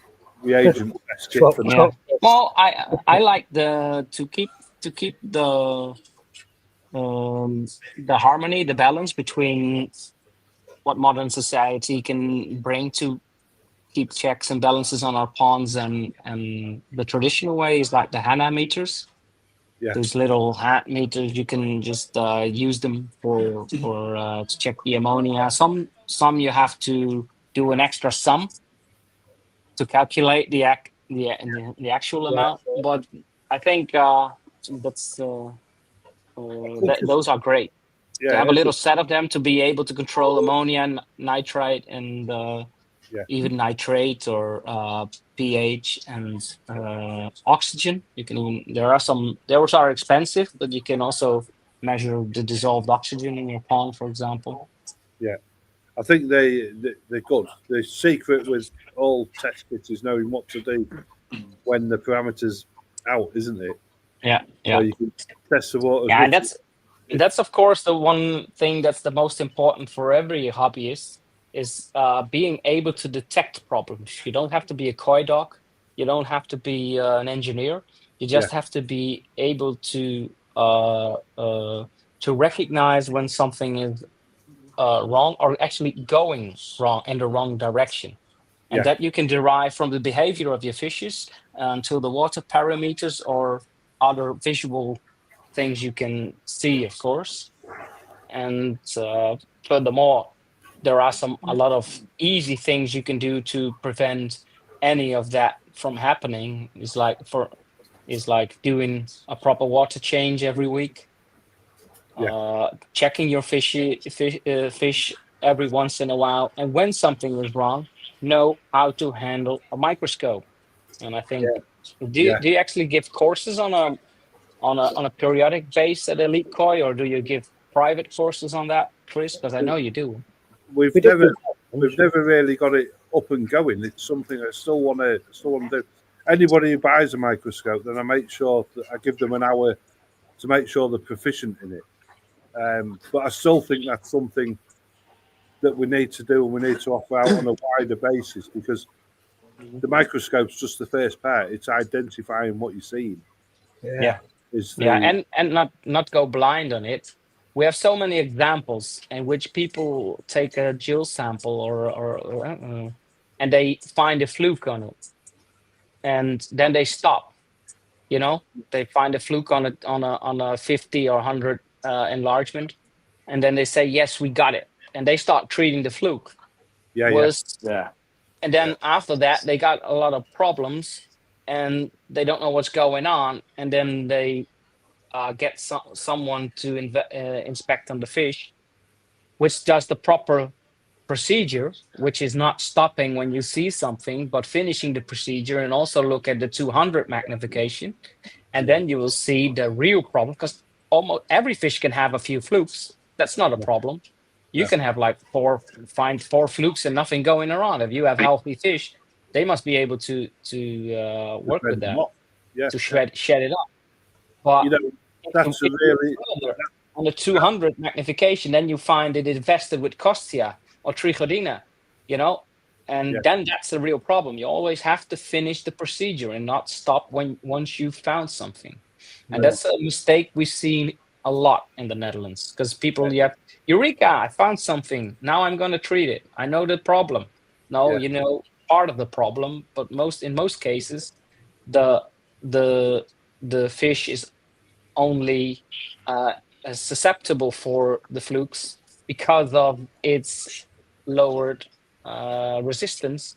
reagent test kit for Yeah. Well, I like to keep the harmony, the balance between what modern society can bring to keep checks and balances on our ponds and the traditional way is like the HANA meters. Yeah. Those little hat meters, you can just use them for to check the ammonia. Some you have to do an extra sum to calculate the actual amount. But I think that's those are great. Yeah, To have a little set of them to be able to control ammonia, nitrite, and even nitrate or pH and oxygen. You can even those are expensive, but you can also measure the dissolved oxygen in your pond, for example. Yeah, I think they're good. The secret with all test kits is knowing what to do when the parameters out, isn't it? Yeah. So you can test the water. Yeah, and that's of course the one thing that's the most important for every hobbyist is being able to detect problems. You don't have to be a koi doc. You don't have to be an engineer. You just have to be able to recognize when something is wrong or actually going wrong in the wrong direction. And that you can derive from the behavior of your fishes until the water parameters or other visual things you can see, of course. And furthermore, there are a lot of easy things you can do to prevent any of that from happening. It's like doing a proper water change every week. Checking your fish every once in a while, and when something is wrong, know how to handle a microscope. And I think, do you actually give courses on a periodic base at Elite Koi, or do you give private courses on that, Chris? Because I know you do. We've never really got it up and going. It's something I still want to do. Anybody who buys a microscope, then I make sure that I give them an hour to make sure they're proficient in it. But I still think that's something that we need to do and we need to offer out on a wider basis, because the microscope's just the first part. It's identifying what you're seeing. And not go blind on it. We have so many examples in which people take a gill sample and they find a fluke on it, and then they stop. They find a fluke on a 50 or 100 enlargement, and then they say, yes, we got it, and they start treating the fluke. And then after that, they got a lot of problems, and they don't know what's going on, and then they get someone to inspect on the fish, which does the proper procedure, which is not stopping when you see something, but finishing the procedure, and also look at the 200 magnification, and then you will see the real problem, because almost every fish can have a few flukes. That's not a problem. You can have find four flukes and nothing going around. If you have healthy fish, they must be able to work with that, to shed it up. But that's really on the 200 magnification, then you find it infested with Costia or Trichodina, and then that's the real problem. You always have to finish the procedure and not stop once you've found something. And that's a mistake we've seen a lot in the Netherlands, because people, Eureka, I found something. Now I'm going to treat it. I know the problem. No, part of the problem, but in most cases, the fish is only susceptible for the flukes because of its lowered resistance,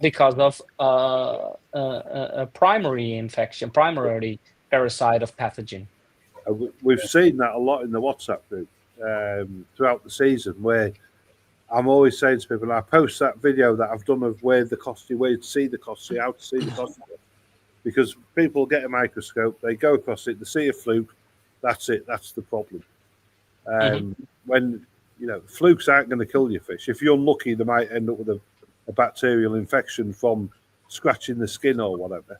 because of a primary infection, primary parasite of pathogen. We've seen that a lot in the WhatsApp group throughout the season, where I'm always saying to people, I post that video that I've done of where to see the Costy, how to see the Costy, because people get a microscope, they go across it, they see a fluke, that's it, that's the problem. When flukes aren't going to kill your fish. If you're unlucky, they might end up with a bacterial infection from scratching the skin or whatever.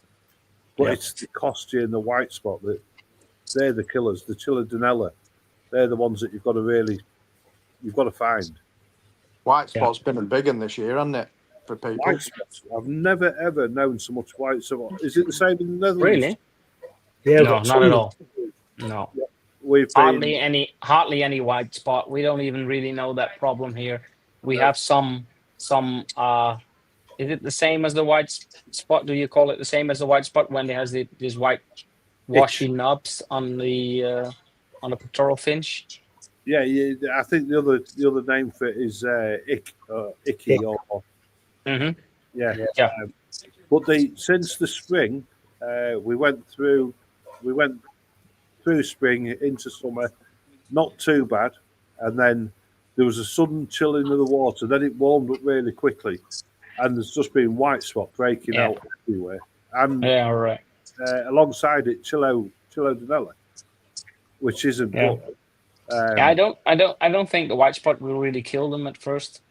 But it's the Costy and the white spot that they're the killers. The Chilodenella, they're the ones that you've got to find. White spot's been a big one this year, hasn't it, for people? White spots. I've never ever known so much white spot. Is it the same in the Netherlands? Really? Yeah, No, not at all. No. We've been, Hardly any white spot. We don't even really know that problem here. We have some is it the same as the white spot? Do you call it the same as the white spot when it has these white washy knobs on the pectoral finch? yeah. I think the other name for it is icky or Mm-hmm. yeah. But since the spring, we went through spring into summer, not too bad, and then there was a sudden chilling of the water. Then it warmed up really quickly, and there's just been white spot breaking out everywhere. And right. Alongside it, Chilodenella, which isn't good. I don't think the white spot will really kill them at first,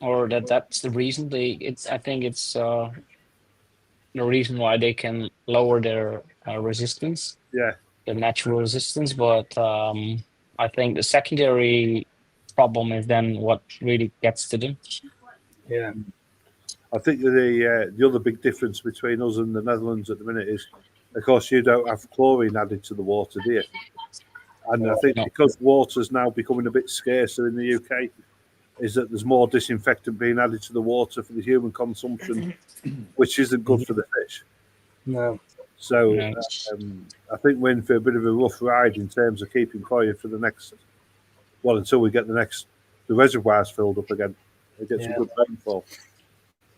or that's the reason. I think it's the reason why they can lower their resistance. Yeah. The natural resistance, but I think the secondary problem is then what really gets to them. Yeah. I think the other big difference between us and the Netherlands at the minute is, of course, you don't have chlorine added to the water, do you? And I think because water's now becoming a bit scarcer in the UK, is that there's more disinfectant being added to the water for the human consumption, which isn't good for the fish. No. So I think we're in for a bit of a rough ride in terms of keeping koi for the next, until we get the reservoirs filled up again. It gets a good rainfall.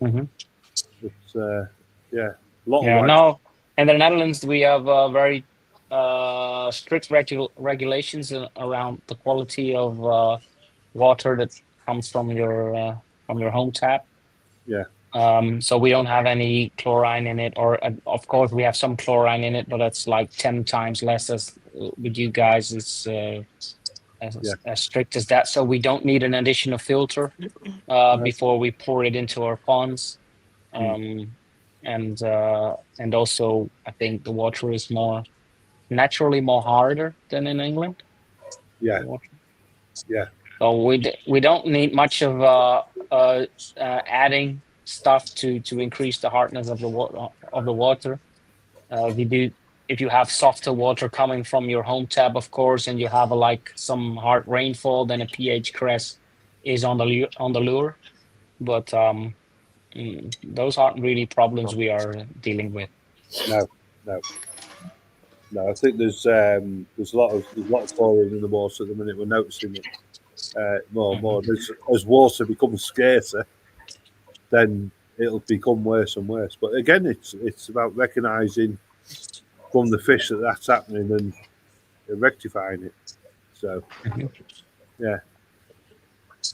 Mm-hmm. But a lot of no. In the Netherlands, we have very strict regulations around the quality of water that comes from your home tap. Yeah. So we don't have any chlorine in it, or of course we have some chlorine in it, but that's like 10 times less as with you guys. It's as strict as that. So we don't need an additional filter before we pour it into our ponds. And also I think the water is naturally more harder than in England. Yeah. Yeah. So we don't need much of adding stuff to increase the hardness of the water. If you have softer water coming from your home tap, of course, and you have some hard rainfall, then a pH crest is on the lure. But those aren't really problems we are dealing with. No. I think there's a lot of chlorine in the water at the minute. We're noticing it more and more. As water becomes scarcer, then it'll become worse and worse. But again, it's about recognising from the fish that's happening and rectifying it. So,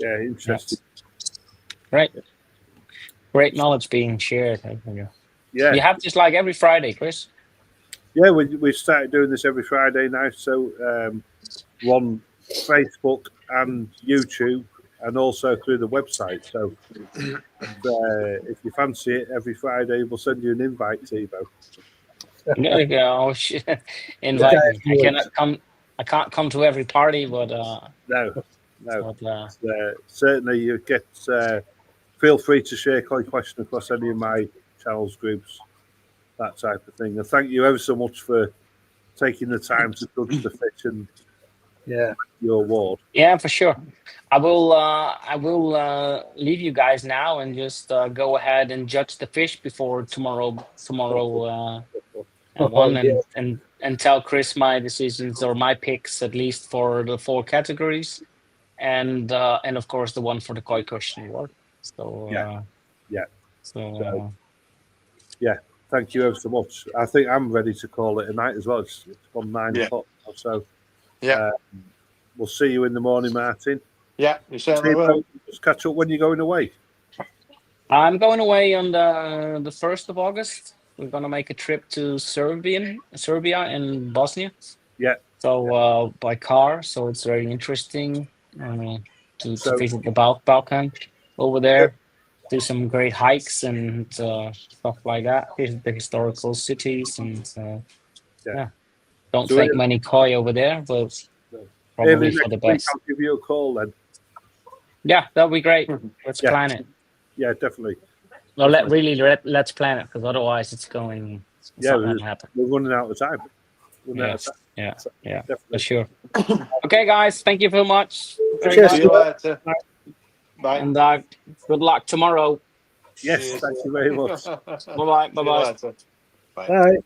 interesting. Right. Great knowledge being shared. Yeah. You have this every Friday, Chris. Yeah, we started doing this every Friday now. So we're on Facebook and YouTube, and also through the website. So if you fancy it, every Friday we'll send you an invite, Thibaut. There you go. Invite me. I can't come to every party, but no. But, certainly you get. Feel free to share koi question across any of my channels, groups, that type of thing. And thank you ever so much for taking the time to judge the fish and your award. Yeah, for sure. I will leave you guys now and just go ahead and judge the fish before tomorrow and tell Chris my decisions or my picks, at least for the 4 categories, and of course the one for the koi question award. So thank you ever so much. I think I'm ready to call it a night as well. It's gone 9 Yeah. o'clock. So Yeah. we'll see you in the morning, Martin. Yeah, you certainly will. Just catch up when you're going away. I'm going away on the 1st of August. We're gonna make a trip to Serbia and Bosnia. Yeah. So by car, so it's very interesting to So- visit the Balkan over there, do some great hikes and stuff like that. Visit the historical cities and Yeah. don't So think it- many koi over there, but No. probably Early for the next week, best. I'll give you a call then. Yeah, that'll be great. Let's Yeah. plan it. Yeah, definitely. No, let's plan it because otherwise it's going. Yeah, Something will happen. we're running out of time. Running out Yes. of time. Yeah. So, Yeah. For definitely. sure. Okay, guys. Thank you very much. Cheers. See you later. Bye. And good luck tomorrow. Yes, Cheers. thank you very much. Bye bye. See Bye you bye. later. Bye. Bye.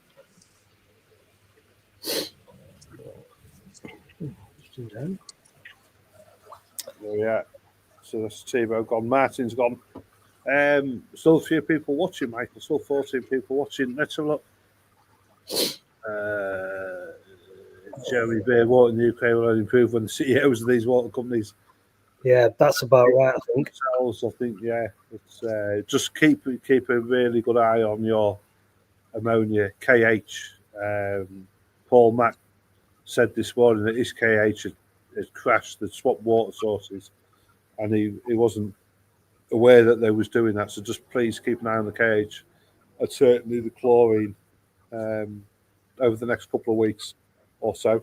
Yeah. So that's Timo gone. Martin's gone. Still a few people watching, Michael. Still 14 people watching. Let's have a look. Jeremy Bear, water in the UK will only improve when the CEOs of these water companies Yeah, that's about right, I think. themselves. I think, yeah, it's just keep a really good eye on your ammonia. KH. Paul Mack said this morning that his KH had crashed, had swapped water sources, and he wasn't aware that they was doing that. So just please keep an eye on the KH and certainly the chlorine over the next couple of weeks or so.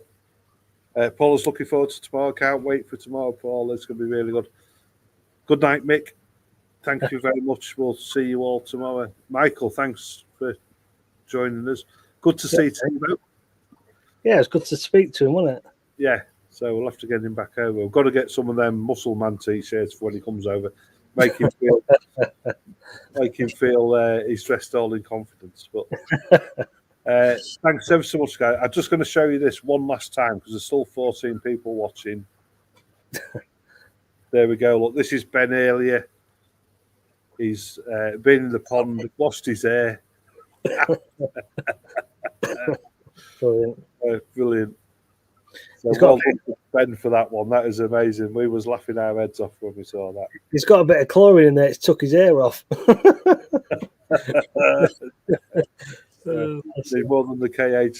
Paul is looking forward to tomorrow. Can't wait for tomorrow, Paul. It's going to be really good. Good night, Mick. Thank you very much. We'll see you all tomorrow. Michael, thanks for joining us. Good to see Timo. Yeah, it's good to speak to him, wasn't it? Yeah, so we'll have to get him back over. We've got to get some of them Muscle Man t-shirts for when he comes over. Make him feel he's dressed all in confidence. But thanks ever so much, guys. I'm just going to show you this one last time because there's still 14 people watching. There we go. Look, this is Ben earlier. He's been in the pond, washed his hair. Brilliant. Brilliant. So He's got well a done to Ben for that one. That is amazing. We was laughing our heads off when we saw that. He's got a bit of chlorine in there. It's took his hair off. See more than the KH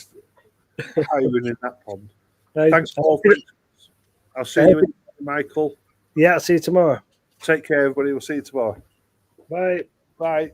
hiring in that pond. Hey, Thanks, Paul. I'll see you, Michael. Yeah, I'll see you tomorrow. Take care, everybody. We'll see you tomorrow. Bye. Bye.